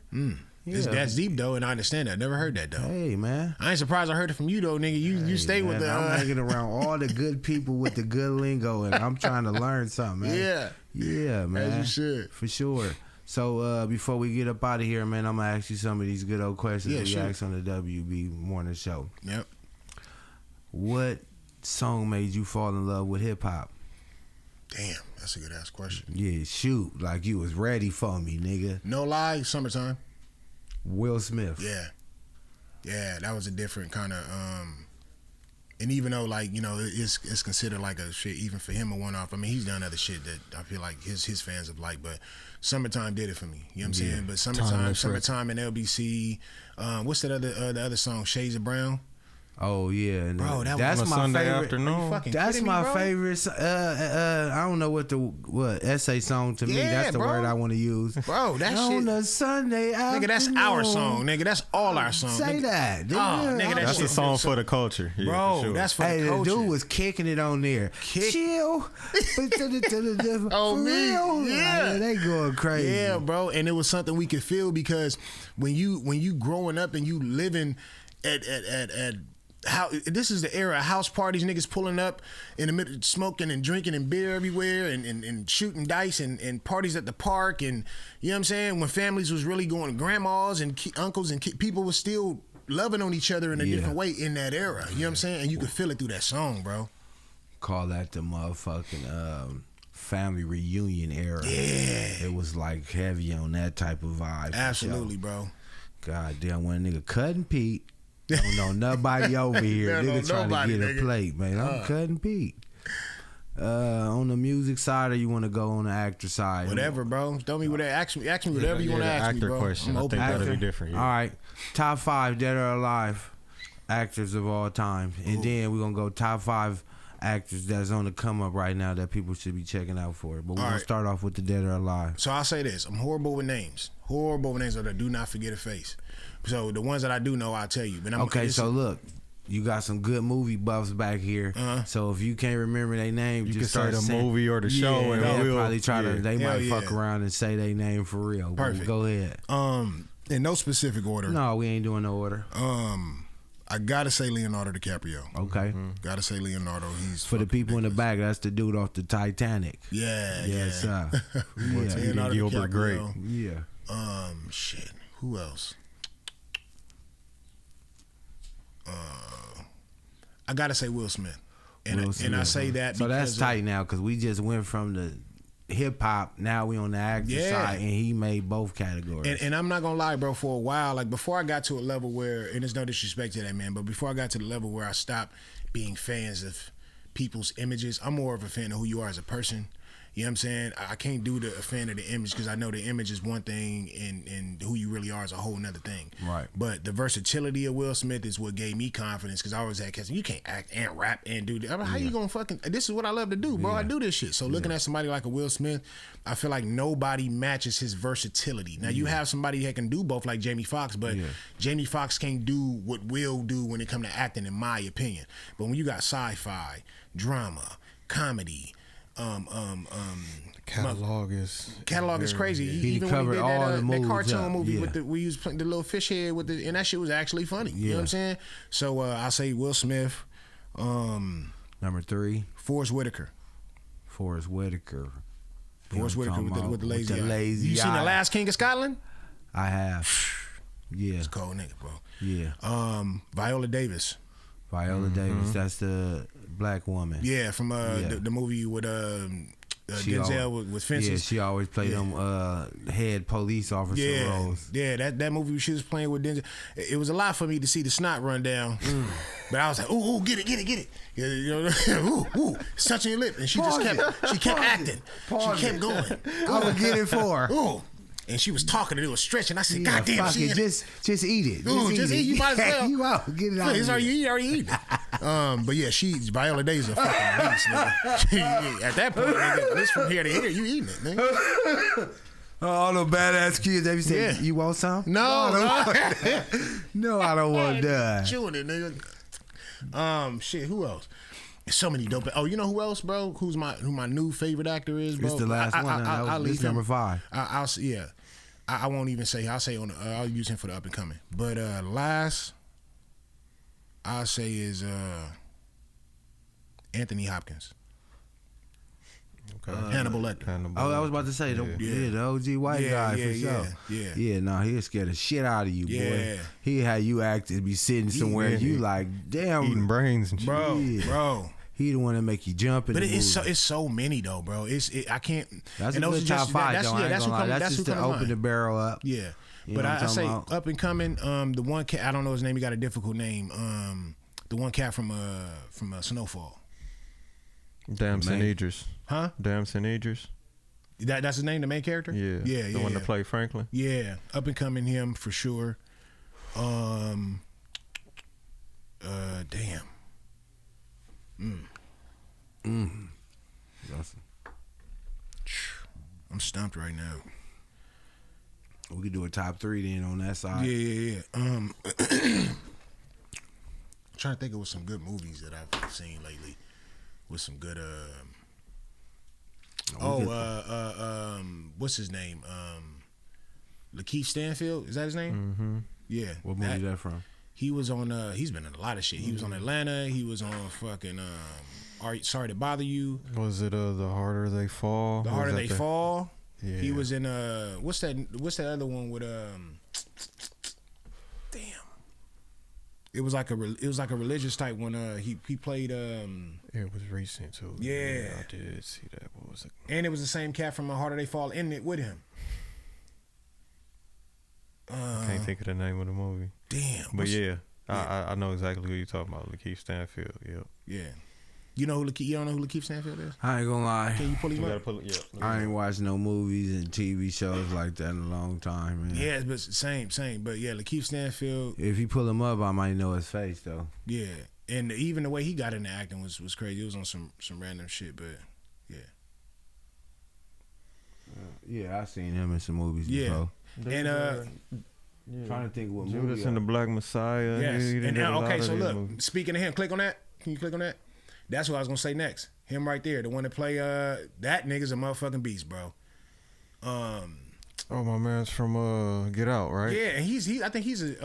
That's deep though, and I understand that. Never heard that though. Hey man, I ain't surprised I heard it from you though, nigga. You stay with the. I'm hanging around all the good people with the good lingo, and I'm trying to learn something, man. Yeah, man. As you should, for sure. So before we get up out of here, man, I'm gonna ask you some of these good old questions we ask on the WB Morning Show. Yep. What song made you fall in love with hip hop? Damn, that's a good ass question. Yeah, shoot, like you was ready for me, nigga. No lie, Summertime. Will Smith. Yeah, that was a different kind of. And even though, like, you know, it's considered like a shit, even for him, a one-off. I mean, he's done other shit that I feel like his fans have liked, but Summertime did it for me. You know what I'm saying? But Summertime and LBC. What's that the other song? Shades of Brown. Oh yeah, bro, that's was my Sunday favorite. afternoon. That's my favorite. I don't know what essay song to me. That's the word I want to use. Bro, that shit on a Sunday afternoon. Nigga, that's our song. Nigga, that's all our song. Say nigga. that. Nigga, that's a song for the culture, bro. For sure. That's for the culture. The dude was kicking it on there. Chill. Oh man, yeah, they going crazy. Yeah, bro, and it was something we could feel because when you growing up and you living at how this is the era of house parties, niggas pulling up in the middle, smoking and drinking and beer everywhere and shooting dice and parties at the park, and you know what I'm saying, when families was really going to grandmas and uncles and people was still loving on each other in a different way in that era, you know what I'm saying, and you could feel it through that song, bro. Call that the motherfucking family reunion era. Yeah, it was like heavy on that type of vibe. Absolutely, bro. God damn, when a nigga cutting Pete. Don't know nobody over here. Nigga trying to get a plate, man. I'm cutting Pete. On the music side, or you want to go on the actor side? Whatever, bro. Tell me what. Ask me whatever you want to ask me, bro. Question. I think that'll be different. Yeah. All right, top 5 dead or alive actors of all time, and then we're gonna go top 5 actors that's on the come up right now that people should be checking out for. But we're gonna start off with the dead or alive. So I'll say this: I'm horrible with names. That I do not forget a face. So the ones that I do know, I'll tell you. But so look, you got some good movie buffs back here. So if you can't remember their name, you just can start say the movie or the show, and they'll we'll probably try to. They might fuck around and say their name for real. Perfect. Go ahead. In no specific order. No, we ain't doing no order. I gotta say Leonardo DiCaprio. Okay. Gotta say Leonardo. He's for the people ridiculous. In the back. That's the dude off the Titanic. Yes, sir. Leonardo Gilbert Grape. Yeah. Shit. Who else? I gotta say Will Smith. And I say that so because that's tight now because we just went from the hip hop, now we on the actor side, and he made both categories. And I'm not gonna lie, bro, for a while, like before I got to a level where, and there's no disrespect to that man, but before I got to the level where I stopped being fans of people's images, I'm more of a fan of who you are as a person. You know what I'm saying? I can't do a fan of the image because I know the image is one thing and who you really are is a whole nother thing. Right. But the versatility of Will Smith is what gave me confidence because I always had cats. You can't act and rap and do this. I mean, how you gonna fucking? This is what I love to do, bro. I do this shit. So looking at somebody like a Will Smith, I feel like nobody matches his versatility. Now you have somebody that can do both, like Jamie Foxx, but Jamie Foxx can't do what Will do when it come to acting, in my opinion. But when you got sci-fi, drama, comedy. Catalog is crazy. He even covered when he did all the movies that cartoon up. movie with we used the little fish head with the, and that shit was actually funny. You know what I'm saying? So I say Will Smith. Number 3, Forrest Whitaker. Forrest Whitaker with the lazy eye. You seen The Last King of Scotland? I have. Yeah, it's a cold nigga, bro. Yeah. Viola Davis. Davis. That's the black woman. Yeah, from the movie with Denzel with Fences. Yeah, she always played them head police officer roles. Yeah, that movie she was playing with Denzel. It was a lot for me to see the snot run down. But I was like, ooh, get it. Yeah, you know, ooh, it's touching your lip. And she just kept acting. She kept going. I would get it for her. Ooh. And she was talking and it was stretching. I said, God damn, she just eat it. Just eat. You might as well. You out. Get it out. It's already eating it. But yeah, Viola Davis a fucking beast, nigga. At that point, nigga, this from here to here, you eating it, nigga. All the badass kids every say, you want some? No, no, I don't want that. Chewing it, nigga. Shit, who else? So many dope. Oh, you know who else, bro? Who my new favorite actor is, bro? It's the last one. This number 5. I won't even say. I'll say I'll use him for the up and coming. But last, I'll say is Anthony Hopkins. Okay. Hannibal Lecter. I was about to say the OG white guy for sure. Yeah. No, he'll scare the shit out of you, boy. He had you acting, be sitting somewhere, you like, damn, eating brains and shit. Bro. He the one that make you jump in but the movie. it's so many though, bro. I can't. That's a good top five, though. That's just to open the barrel up. Yeah, you but I say about? up and coming. The one cat, I don't know his name. He got a difficult name. The one cat from Snowfall. Damson Idris. Huh? Damson Idris. That's his name, the main character. Yeah. The one that played Franklin. Yeah, up and coming him for sure. Damn. I'm stumped right now. We could do a top 3 then on that side. Yeah. Trying to think of some good movies that I've seen lately. With some good what's his name? Lakeith Stanfield, is that his name? Mm-hmm. Yeah. What movie is that from? He was on he's been in a lot of shit. He was on Atlanta, he was on fucking Sorry to Bother You. Was it The Harder They Fall? The Harder They Fall. Yeah. He was in what's that other one with damn. It was like a religious type one. He played. It was recent too. Yeah, I did see that. What was it? And it was the same cat from Harder They Fall in it with him. I can't think of the name of the movie. Damn. But I know exactly who you're talking about. Lakeith Stanfield. Yep. Yeah. You don't know who Lakeith Stanfield is? I ain't gonna lie. Can you pull him up? I ain't watched no movies and TV shows like that in a long time, man. Yeah, but same. But yeah, Lakeith Stanfield. If you pull him up, I might know his face though. Yeah, and even the way he got into acting was crazy. It was on some random shit, but yeah. Yeah, I seen him in some movies before. And trying to think what Judas movie. and the Black Messiah. Yes. And okay, so look, speaking of him, click on that. Can you click on that? That's what I was gonna say next. Him right there, the one that play that nigga's a motherfucking beast, bro. Oh, my man's from Get Out, right? Yeah, and I think he's an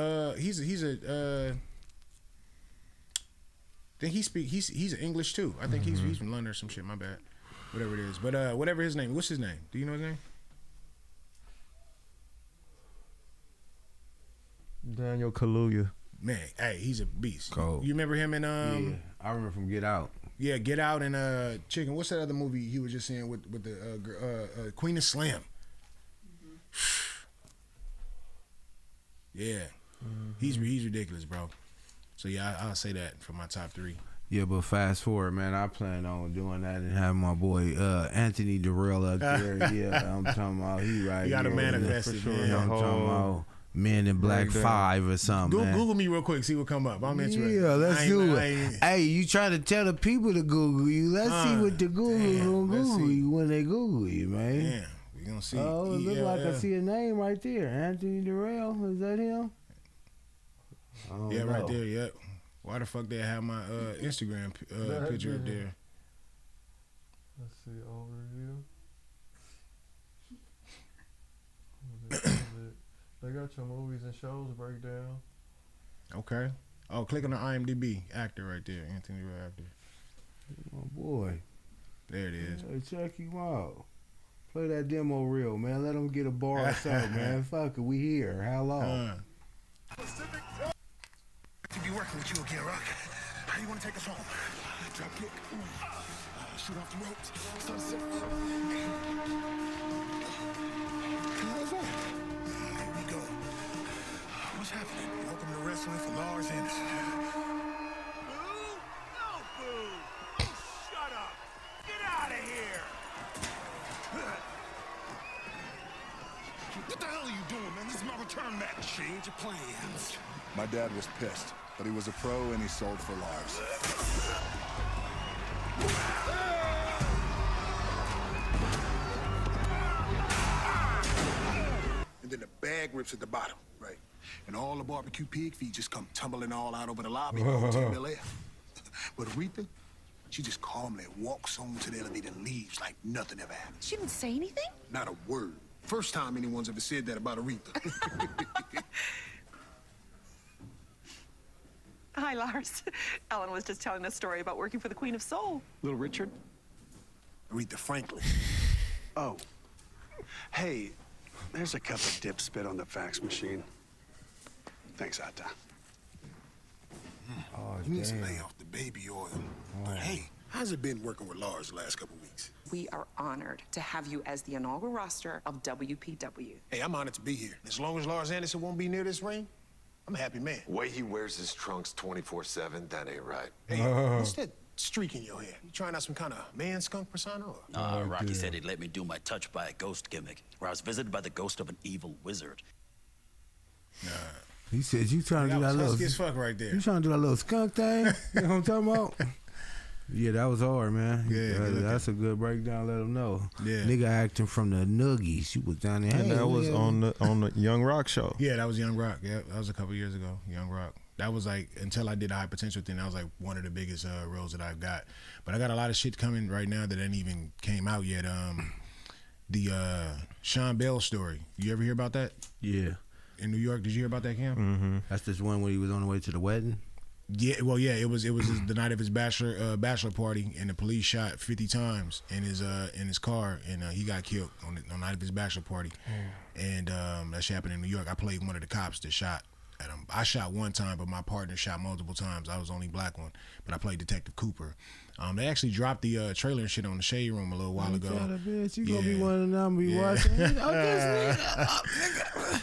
English too. I think he's from London or some shit. My bad, whatever it is. But whatever his name. What's his name? Do you know his name? Daniel Kaluuya. Man, hey, he's a beast. Cold. You remember him in Yeah, I remember from Get Out. Yeah, Get Out and Chicken. What's that other movie he was just in with the Queen of Slam? Yeah, he's ridiculous, bro. So yeah, I'll say that for my top 3. Yeah, but fast forward, man, I plan on doing that and having my boy Anthony Darrell up there. Yeah, I'm talking about he right. You gotta here, manifest it, man. I'm talking about Men in Black 5 or something. Google me real quick, see what come up. I'm interested. Yeah, let's do it. Hey, you try to tell the people to Google you. Let's see what the Google gonna Google you when they Google you, man. Yeah, we gonna see. Oh, it look like I see a name right there. Anthony Darrell. Is that him? Yeah, right there. Yep. Why the fuck they have my Instagram picture up there? Let's see overview. They got your movies and shows breakdown. Okay. Oh, click on the IMDb actor right there, Anthony Darrell actor. My boy. There it is. Hey, check him out. Play that demo reel, man. Let him get a bar or something, man. Fuck it, we here. How long? To be working with you again, Rock. How you want to take us home? Drop kick. Shoot off the ropes. Sunset. How's that? Here we go. What's happening? Welcome to wrestling for Lars Anderson. Boo? No, boo. Shut up. Get out of here. What the hell are you doing, man? This is my return match. Change your plans. My dad was pissed, but he was a pro and he sold for Lars. And then the bag rips at the bottom, right? And all the barbecue pig feet just come tumbling all out over the lobby of the Hotel Bel Air. But Aretha, she just calmly walks on to the elevator and leaves like nothing ever happened. She didn't say anything? Not a word. First time anyone's ever said that about Aretha. Hi, Lars. Ellen was just telling a story about working for the Queen of Soul. Little Richard? Aretha Franklin. Oh. Hey, there's a cup of dip spit on the fax machine. Thanks, Atta. Oh, You need to damn. lay off the baby oil. But hey, how's it been working with Lars the last couple weeks? We are honored to have you as the inaugural roster of WPW. Hey, I'm honored to be here. As long as Lars Anderson won't be near this ring, I'm a happy man. Way he wears his trunks 24/7, that ain't right. Hey, what's that streak in your hair? You trying out some kind of man skunk persona? Or? Rocky said he'd let me do my touch by a ghost gimmick, where I was visited by the ghost of an evil wizard. He said you trying to do that was little. husky as fuck right there. You trying to do that little skunk thing? You know what I'm talking about? Yeah, that was hard, man. Yeah, that's a good breakdown. Let him know. Yeah. Nigga acting from the Noogies. You was down there. And Hey, that was yeah. on the Young Rock show. Yeah, that was Young Rock. Yeah, that was a couple years ago. Young Rock. That was like, until I did the High Potential thing, that was like one of the biggest roles that I've got. But I got a lot of shit coming right now that ain't even came out yet. The Sean Bell story. You ever hear about that? Yeah. In New York, did you hear about that, Cam? Mm-hmm. That's this one where he was on the way to the wedding. Yeah, well, yeah, it was the night of his bachelor party, and the police shot 50 times in his car, and he got killed on the night of his bachelor party. And that shit happened in New York. I played one of the cops that shot at him. I shot one time, but my partner shot multiple times. I was the only black one, but I played Detective Cooper. They actually dropped the trailer and shit on the Shade Room a little while ago. Bitch, you gonna be Yeah. one of them be watching.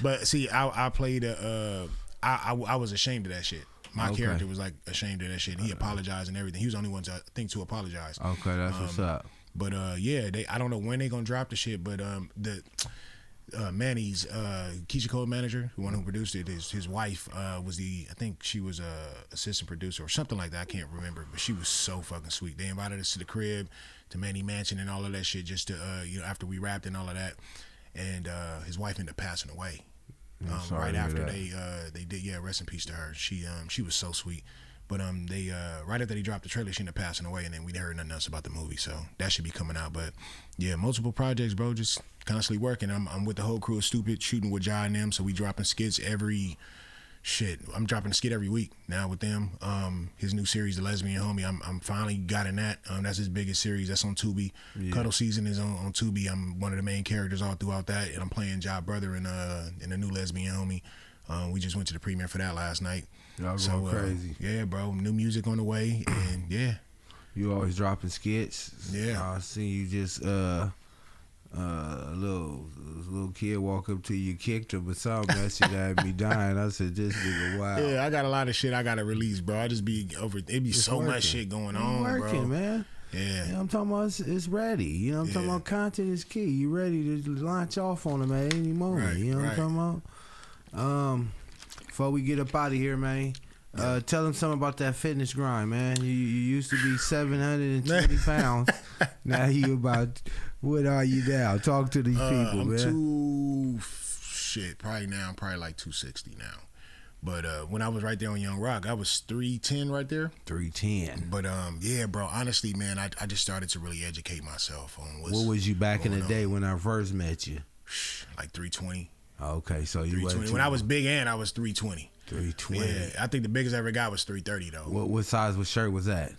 But see, I played I was ashamed of that shit. My Okay. character was like ashamed of that shit. And he apologized and everything. He was the only one to, I think, to apologize. Okay, that's what's up. But yeah, I don't know when they gonna drop the shit. But the Manny's Keisha Cole manager, the one who produced it, his wife was I think she was a assistant producer or something like that. I can't remember, but she was so fucking sweet. They invited us to the crib, to Manny Mansion and all of that shit, just to after we rapped and all of that. And his wife ended up passing away. Right after they did, rest in peace to her. She was so sweet. But they right after they dropped the trailer, she ended up passing away, and then we heard nothing else about the movie. So that should be coming out. But yeah, multiple projects, bro. Just constantly working. I'm with the whole crew of Stupid, shooting with Jai and them. So we dropping skits I'm dropping a skit every week now with them. His new series, The Lesbian Homie, I'm finally got in that. That's his biggest series. That's on Tubi. Yeah. Cuddle Season is on Tubi. I'm one of the main characters all throughout that, and I'm playing Jai Brother in the new Lesbian Homie. We just went to the premiere for that last night. Y'all going crazy. Yeah, bro. New music on the way, and yeah. You always dropping skits. Yeah. I seen you just a little kid walk up to you, kicked him or something. That shit had me dying. I said, this nigga wild. Yeah, I got a lot of shit I gotta release, bro. I just be over. It be It's so working. much shit going on, bro. Working, man. Yeah. You know, I'm talking about it's ready. You know what I'm talking about? Content is key. You ready to launch off on them at any moment. Right, you know what I'm talking about? Before we get up out of here, man, tell them something about that fitness grind, man. You used to be 720 pounds. Now you about, what are you now? Talk to these people, I'm man. probably like 260 now. But when I was right there on Young Rock, I was 310 right there. 310. But yeah, bro, honestly, man, I just started to really educate myself on What was you back in the going day on. when I first met you? Like 320. Okay, so you 320. When I was big and I was 320. 320. Yeah, I think the biggest I ever got was 330 though. What size was shirt was that?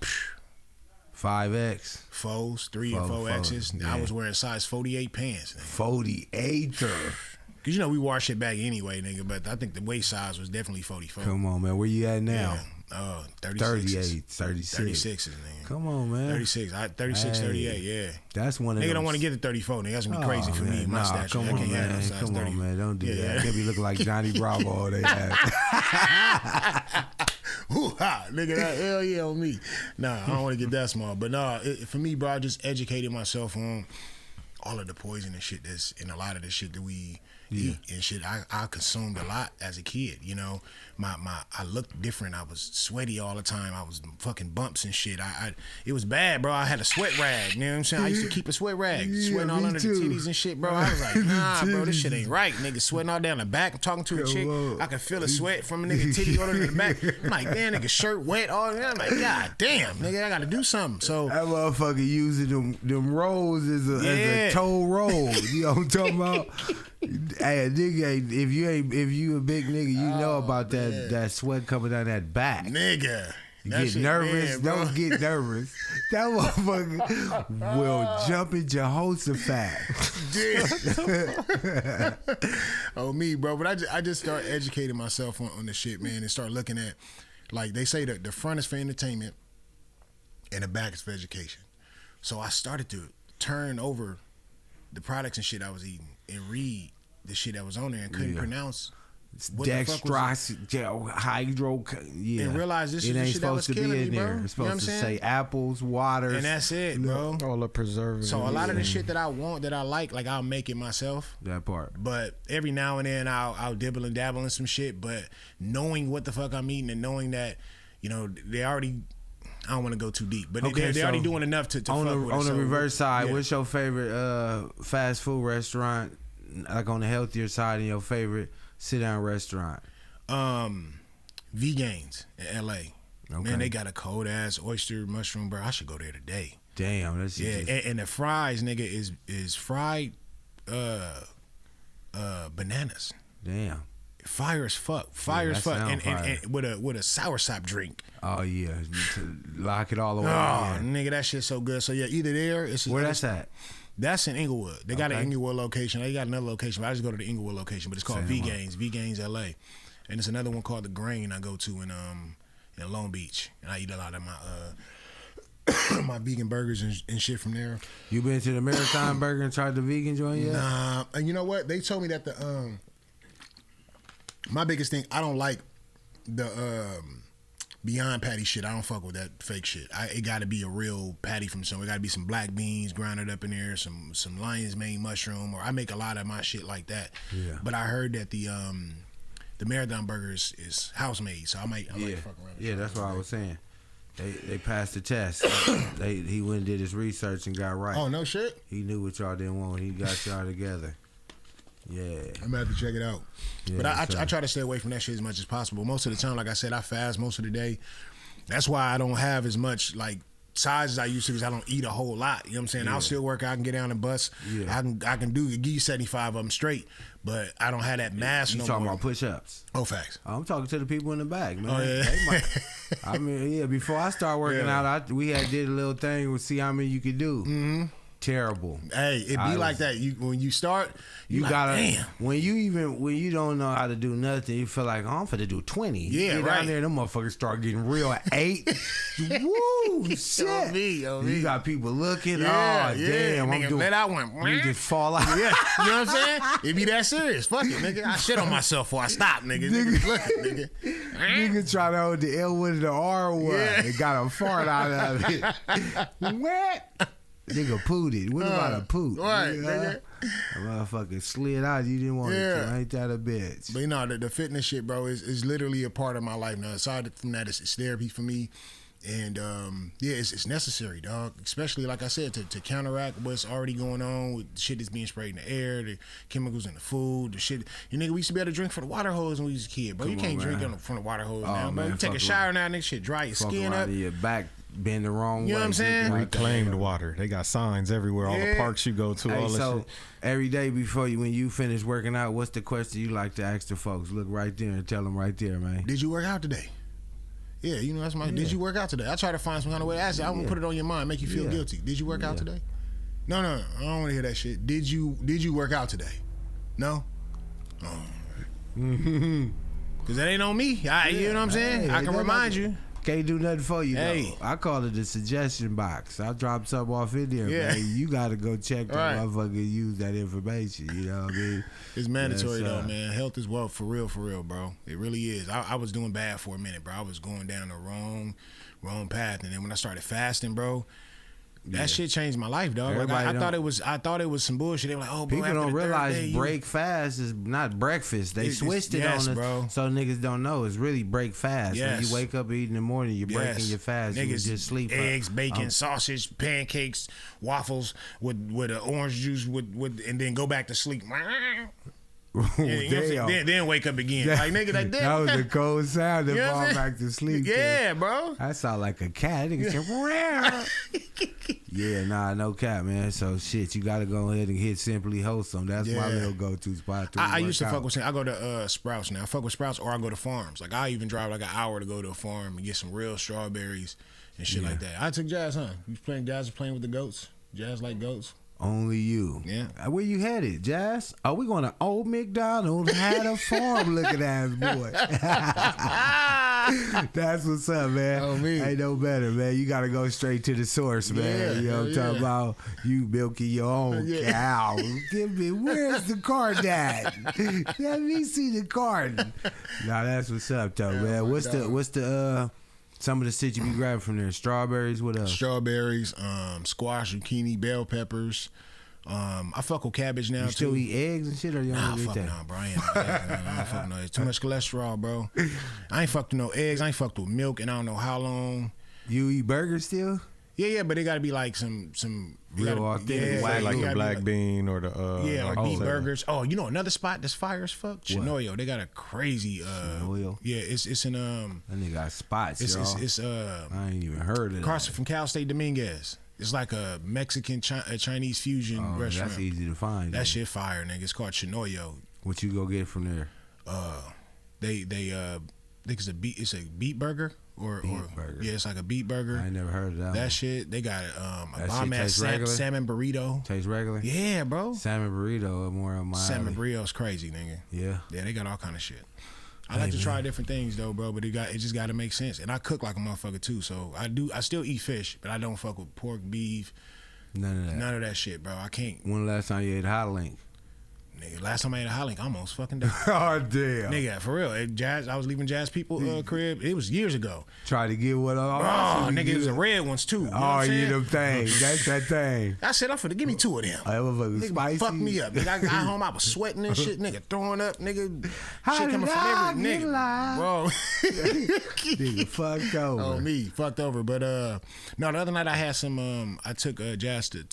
5X? Fours, 3 and 4X's. Yeah. I was wearing size 48 pants. 48er. Cause you know we wore shit back anyway, nigga. But I think the waist size was definitely 44. Come on, man. Where you at now? Yeah. 38, 36. 36, nigga. Come on, man. 36. 36, Hey, 38, yeah. That's one of Nigga those. don't want to get to 34, nigga. That's gonna be crazy for me, my stature. Come I on, can't handle man. size Come 30. on, man. Don't do Yeah. that. They be looking like Johnny Bravo all they have. Hoo-ha, nigga, that hell yeah on me. Nah, I don't want to get that small. But nah, for me, bro, I just educated myself on all of the poison and shit that's in a lot of the shit that we eat and shit. I consumed a lot as a kid. You know, I looked different. I was sweaty all the time. I was fucking bumps and shit. It was bad, bro. I had a sweat rag. You know what I'm saying? I used to keep a sweat rag, sweating all under the titties and shit, bro. I was like, nah, bro, this shit ain't right. Nigga sweating all down the back. I'm talking to a chick. I can feel the sweat from a nigga titty going to the back. I'm like, damn, nigga shirt wet. All that. I'm like, god damn, nigga, I gotta do something. So that motherfucker using them rolls as a toe roll. You know what I'm talking about? Hey, nigga, if you a big nigga, you know about that sweat coming down that back. Nigga. Get nervous. Don't get nervous. That motherfucker will jump in Jehoshaphat. Oh, me, bro. But I just start educating myself on the shit, man, and start looking at, like they say that the front is for entertainment and the back is for education. So I started to turn over the products and shit I was eating and read the shit that was on there and couldn't pronounce what dextrose, hydro, and realize this it is the ain't shit that was supposed to be killing in me, bro. there. It's You know supposed what I'm to saying? say apples, waters, and that's it, bro. All the preservatives. So a lot of the shit that I want, that I like I'll make it myself. That part. But every now and then I'll dibble and dabble in some shit. But knowing what the fuck I'm eating and knowing that, you know, they already. I don't want to go too deep, but they're already doing enough to on fuck the with it. On the So, reverse side, yeah. what's your favorite fast food restaurant? Like on the healthier side, and your favorite sit down restaurant? Vegans in LA. Okay. Man, they got a cold ass oyster mushroom, bro. I should go there today. Damn, that's and the fries, nigga, is fried bananas. Damn. Fire as fuck. And with a soursop drink. Oh yeah, lock it all the way. Oh, nigga, that shit's so good. So yeah, either there. Where that's at? That's in Inglewood. They got an Inglewood location. They got another location, but I just go to the Inglewood location. But it's called Vegans LA, and it's another one called The Grain I go to in Long Beach, and I eat a lot of my my vegan burgers and shit from there. You been to the Marathon Burger and tried the vegan joint yet? Nah, and you know what? They told me that my biggest thing, I don't like the Beyond Patty shit. I don't fuck with that fake shit. It got to be a real patty from somewhere. It got to be some black beans grounded up in there, some lion's mane mushroom, or I make a lot of my shit like that. Yeah. But I heard that the Marathon Burger is house made, so I might fuck around. Yeah, that's what I was saying. They passed the test. He went and did his research and got right. Oh, no shit? He knew what y'all didn't want. He got y'all together. Yeah. I'm gonna have to check it out. Yeah, but I try to stay away from that shit as much as possible. Most of the time, like I said, I fast most of the day. That's why I don't have as much like size as I used to, because I don't eat a whole lot. You know what I'm saying? Yeah. I'll still work out and get down and bust. Yeah. I can give you 75 of them straight, but I don't have that mass. You talking about push-ups? Oh, facts. I'm talking to the people in the back, man. Oh, yeah. I mean, yeah, before I start working out, we did a little thing to see how many you could do. Mm-hmm. Terrible. Hey, it be like that. When you start, you gotta. Damn. When you don't know how to do nothing, you feel like, oh, I'm finna do 20. Yeah, you right. Down there, them motherfuckers start getting real at 8. Woo, shit. On me. You got people looking. Yeah, oh, damn, nigga, I'm doing. Let that one. You just fall out. Yeah, you know what I'm saying? It be that serious. Fuck it, nigga. I shit on myself before I stop, nigga. Nigga, looking, nigga. Nigga try to hold the L one to the R one. Yeah. It got a fart out of it. What? Nigga pooted. What about a poot? Right, nigga. A motherfucker slid out. You didn't want it to. Ain't that a bitch? But you know, the fitness shit, bro, is literally a part of my life now. Aside from that, it's therapy for me. And it's necessary, dog. Especially, like I said, to counteract what's already going on with shit that's being sprayed in the air, the chemicals in the food, the shit. You nigga, we used to be able to drink from the water hose when we was a kid, bro. You can't drink from the water hose now, bro. You take a shower now, nigga, shit dry your skin up. Your back bend the wrong way. You know what I'm saying? Reclaimed water. They got signs everywhere. All the parks you go to, all that shit. Every day when you finish working out, what's the question you like to ask the folks? Look right there and tell them right there, man. Did you work out today? Yeah, you know, that's my. Yeah. Did you work out today? I try to find some kind of way to ask you. I want to put it on your mind, make you feel guilty. Did you work out today? No, I don't want to hear that shit. Did you work out today? No. Oh. Because that ain't on me. You know what I'm saying? I can remind you. Can't do nothing for you, though. I call it the suggestion box. I drop something off in there, man. You got to go check that motherfucker use that information. You know what I mean? It's mandatory, though, man. Health is wealth, for real, bro. It really is. I was doing bad for a minute, bro. I was going down the wrong path. And then when I started fasting, bro, That shit changed my life, dog. Like, I thought it was some bullshit. They were like, oh, bro, people don't realize break fast is not breakfast. They switched it on us, bro. So niggas don't know. It's really break fast. When you wake up, eat in the morning, you're breaking your fast. Niggas you just sleep. Eggs, bacon, sausage, pancakes, waffles with orange juice, and then go back to sleep. Then wake up again. Like, nigga, that was a cold sound to fall back to sleep. Yeah, bro. That sound like a cat. Nigga said, yeah, nah, no cat, man. So shit, you gotta go ahead and hit Simply Wholesome. That's my little go-to spot. I used to fuck with. I go to Sprouts now. I fuck with Sprouts, or I go to farms. Like, I even drive like an hour to go to a farm and get some real strawberries and shit like that. I took Jazz, huh? You playing Jazz? Playing with the goats? Jazz like goats? Only you. Yeah. Where you headed, Jazz? Are we going to Old McDonald's? Had a farm looking ass boy. That's what's up, man. Oh, me. Ain't no better, man. You got to go straight to the source, man. You know what I'm talking about? You milking your own cow. Give me, where's the card at? Let me see the card. Nah, that's what's up, though, man. What's the some of the shit you be grabbing from there? Strawberries, what else? Strawberries, squash, zucchini, bell peppers. I fuck with cabbage now, you still eat eggs and shit, or you don't eat that? Nah, bro. I ain't fuck no eggs. Too much cholesterol, bro. I ain't fucked with no eggs. I ain't fucked with milk, and I don't know how long. You eat burgers still? Yeah, but it got to be like some real authentic, like the black bean or the or beef burgers. Oh, you know another spot that's fire as fuck? Chinoyo. They got a crazy Chinoyo. Yeah, it's in that nigga got spots. It's I ain't even heard of it. Carson from Cal State Dominguez. It's like a Mexican Chinese fusion restaurant. That's easy to find. That shit fire, nigga. It's called Chinoyo. What you go get from there? They think it's a beet burger. Or burger. Yeah, it's like a beet burger. I ain't never heard of that. That shit, they got a bomb ass salmon burrito. Tastes regular? Yeah, bro. Salmon burrito more on my salmon burrito's crazy, nigga. Yeah. Yeah, they got all kind of shit. I like to try different things though, bro, but it just got to make sense. And I cook like a motherfucker too, so I still eat fish, but I don't fuck with pork, beef. None of that shit, bro. I can't. When the last time you ate hot link? Nigga, last time I ate a hot link, I almost fucking died. Oh, damn. Nigga, for real. I was leaving Jazz people crib. It was years ago. Try to get what nigga, it was the red ones too. You know them things. That's that thing. I said, I'm finna give me 2 of them. Nigga, spicy. Fuck me up. Nigga, I got home, I was sweating and shit. Nigga, throwing up. Nigga, how shit coming from every nigga. Bro. Nigga, fucked over. Oh, me. Fucked over. But, no, the other night I had some, I took Jazz to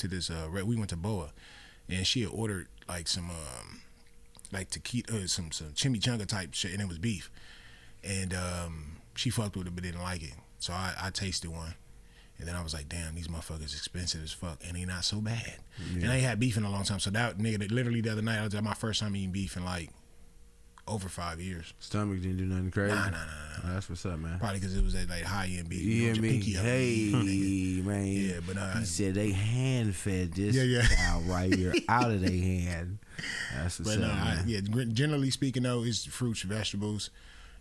this, we went to Boa, and she had ordered like some like taquito, some chimichanga type shit, and it was beef. And she fucked with it but didn't like it. So I tasted one. And then I was like, damn, these motherfuckers expensive as fuck, and they not so bad. Yeah. And I ain't had beef in a long time. So that nigga, literally the other night, I was at my first time eating beef in like over 5 years. Stomach didn't do nothing crazy? Nah. That's what's up, man. Probably because it was that like high-end beef. Yeah, man. Yeah, but he said they hand-fed this cow right here out of their hand. That's what's up, man. Generally speaking, though, it's fruits, vegetables,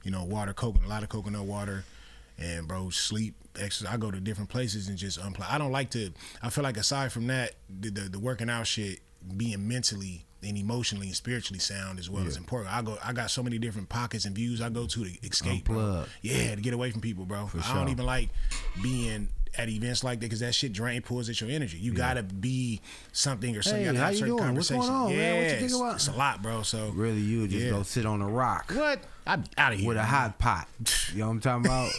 water, coconut, a lot of coconut water. And bro, sleep, exercise. I go to different places and just unplug. I don't like to. I feel like aside from that, the working out shit, being mentally and emotionally and spiritually sound as well is important. I got so many different pockets and views I go to escape, bro. Yeah, to get away from people, bro. I don't even like being at events like that because that shit pulls at your energy. You gotta be something or something. Hey, how you doing? What's going on, man? What you think about? It's a lot, bro. So really, you would just go sit on a rock. What? I'm out of here with a hot pot. You know what I'm talking about?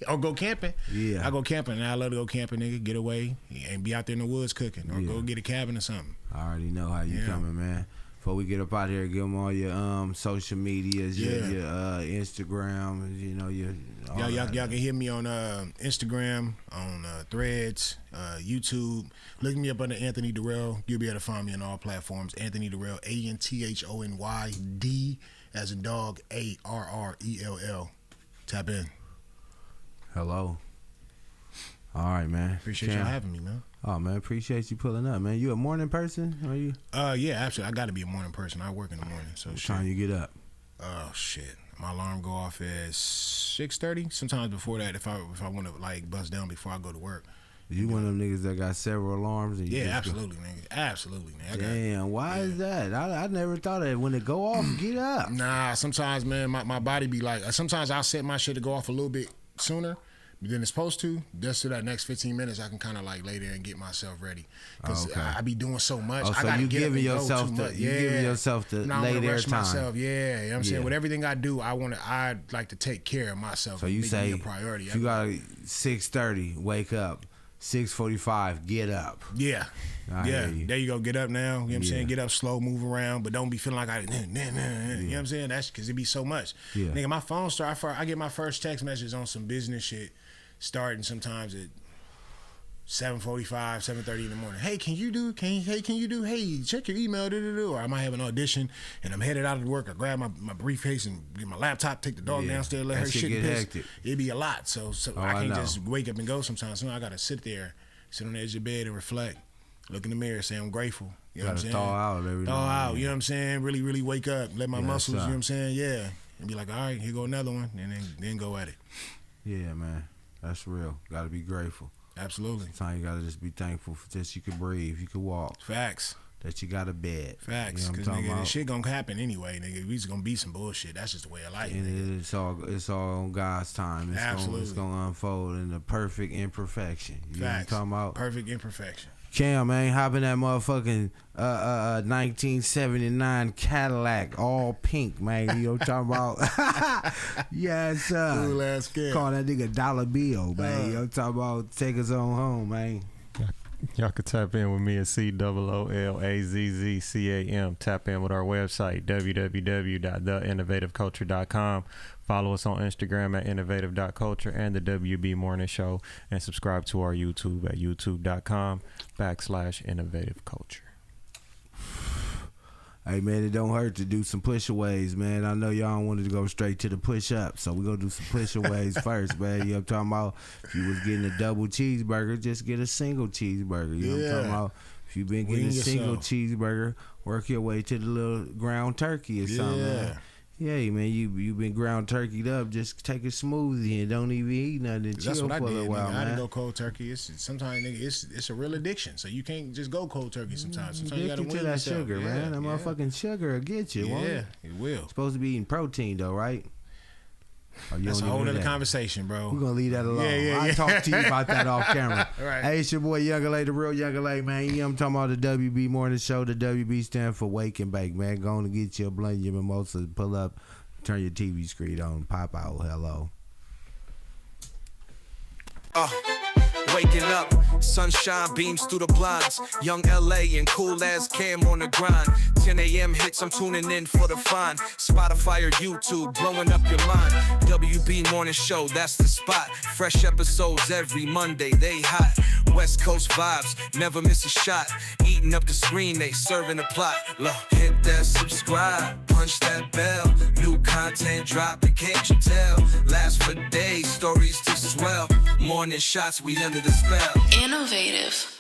Or go camping. Yeah, I go camping, and I love to go camping, nigga. Get away and be out there in the woods cooking, or go get a cabin or something. I already know how you coming, man. Before we get up out here, give them all your social medias, your Instagram, y'all can hit me on Instagram, on Threads, YouTube. Look me up under Anthony Darrell. You'll be able to find me on all platforms. Anthony Darrell, ANTHONY D as in dog, ARRELL. Tap in. Hello. All right, man. Appreciate y'all having me, man. Oh man, appreciate you pulling up, man. You a morning person? Are you? Yeah, absolutely. I got to be a morning person. I work in the morning, so what time you get up? Oh shit, my alarm go off at 6:30. Sometimes before that, if I want to like bust down before I go to work. You one of them niggas that got several alarms? And absolutely, nigga. Absolutely, nigga. Damn, why is that? I never thought of it. When it go off, get up. Nah, sometimes, man, my body be like. Sometimes I'll set my shit to go off a little bit sooner. than it's supposed to, just to that next 15 minutes, I can kind of like lay there and get myself ready. Because I be doing so much. Oh, I so gotta you get giving up and yourself go too the much. you giving yourself the lay there time. Myself. Yeah, you know what I'm saying? With everything I do, I like to take care of myself. So you say a priority. If you got 6:30, wake up. 6:45, get up. Yeah. There you go. Get up now. You know what I'm saying? Get up slow, move around, but don't be feeling like you know what I'm saying? That's because it be so much. Yeah. Nigga, my phone I get my first text message on some business shit starting sometimes at 7:45, 7:30 in the morning. Hey, can you do? Hey, check your email. Or I might have an audition and I'm headed out of work. I grab my briefcase and get my laptop, take the dog downstairs, let her shit piss. Hectic. It'd be a lot. So I can't just wake up and go sometimes. So I gotta sit on the edge of the bed and reflect. Look in the mirror, say I'm grateful. You know what I'm saying? Thaw out every Thaw out, you know what I'm saying? Really, really wake up. Let my muscles, you know what I'm saying? Yeah. And be like, all right, here go another one. And then go at it. Yeah, man. That's real. Gotta be grateful. Absolutely. Sometimes you gotta just be thankful for that you can breathe, you can walk. Facts. That you got a bed. Facts. Because nigga, this shit gonna happen anyway, nigga. We just gonna be some bullshit. That's just the way of life. And it's all on God's time. It's gonna unfold in the perfect imperfection. You Facts. know what I'm talking about? Perfect imperfection. Cam, man, hop in that motherfucking 1979 Cadillac, all pink, man. You know what I'm talking about? Yes, sir. Cool ass kid. Call that nigga Dollar Bill, man. You know what I'm talking about? Take us on home, man. Y'all can tap in with me at COOLAZZCAM. Tap in with our website, www.theinnovativeculture.com. Follow us on Instagram at innovative.culture and the WB Morning Show. And subscribe to our YouTube at youtube.com/innovativeculture. Hey, man, it don't hurt to do some push-aways, man. I know y'all wanted to go straight to the push-up, so we're going to do some push-aways first, man. You know what I'm talking about? If you was getting a double cheeseburger, just get a single cheeseburger. You know what I'm talking about? If you've been getting a single cheeseburger, work your way to the little ground turkey or something, man. Yeah, man, you been ground turkeyed up. Just take a smoothie and don't even eat nothing. And chill for a little while, man. I didn't go cold turkey. Sometimes, nigga, it's a real addiction. So you can't just go cold turkey sometimes. Sometimes you gotta to that sugar, man. That motherfucking sugar will get you. Yeah, it will. It's supposed to be eating protein, though, right? That's a whole other conversation, bro. We're gonna leave that alone. I'll talk to you about that off camera. Right. Hey, it's your boy Younger Lay, the real Younger Lay, man. You know I'm talking about the WB Morning Show. The WB stand for Wake and Bake, man. Go on and get your blunt, your mimosa, pull up, turn your TV screen on, pop out. Hello. Waking up, sunshine beams through the blinds. Young LA and cool as Cam on the grind. 10 a.m. hits, I'm tuning in for the fun. Spotify or YouTube, blowing up your mind. WB Morning Show, that's the spot. Fresh episodes every Monday, they hot. West Coast vibes, never miss a shot. Eating up the screen, they serving the plot. Look, hit that subscribe, punch that bell. New content dropping, can't you tell? Last for days, stories to swell. Morning shots, we under the spell. Innovative.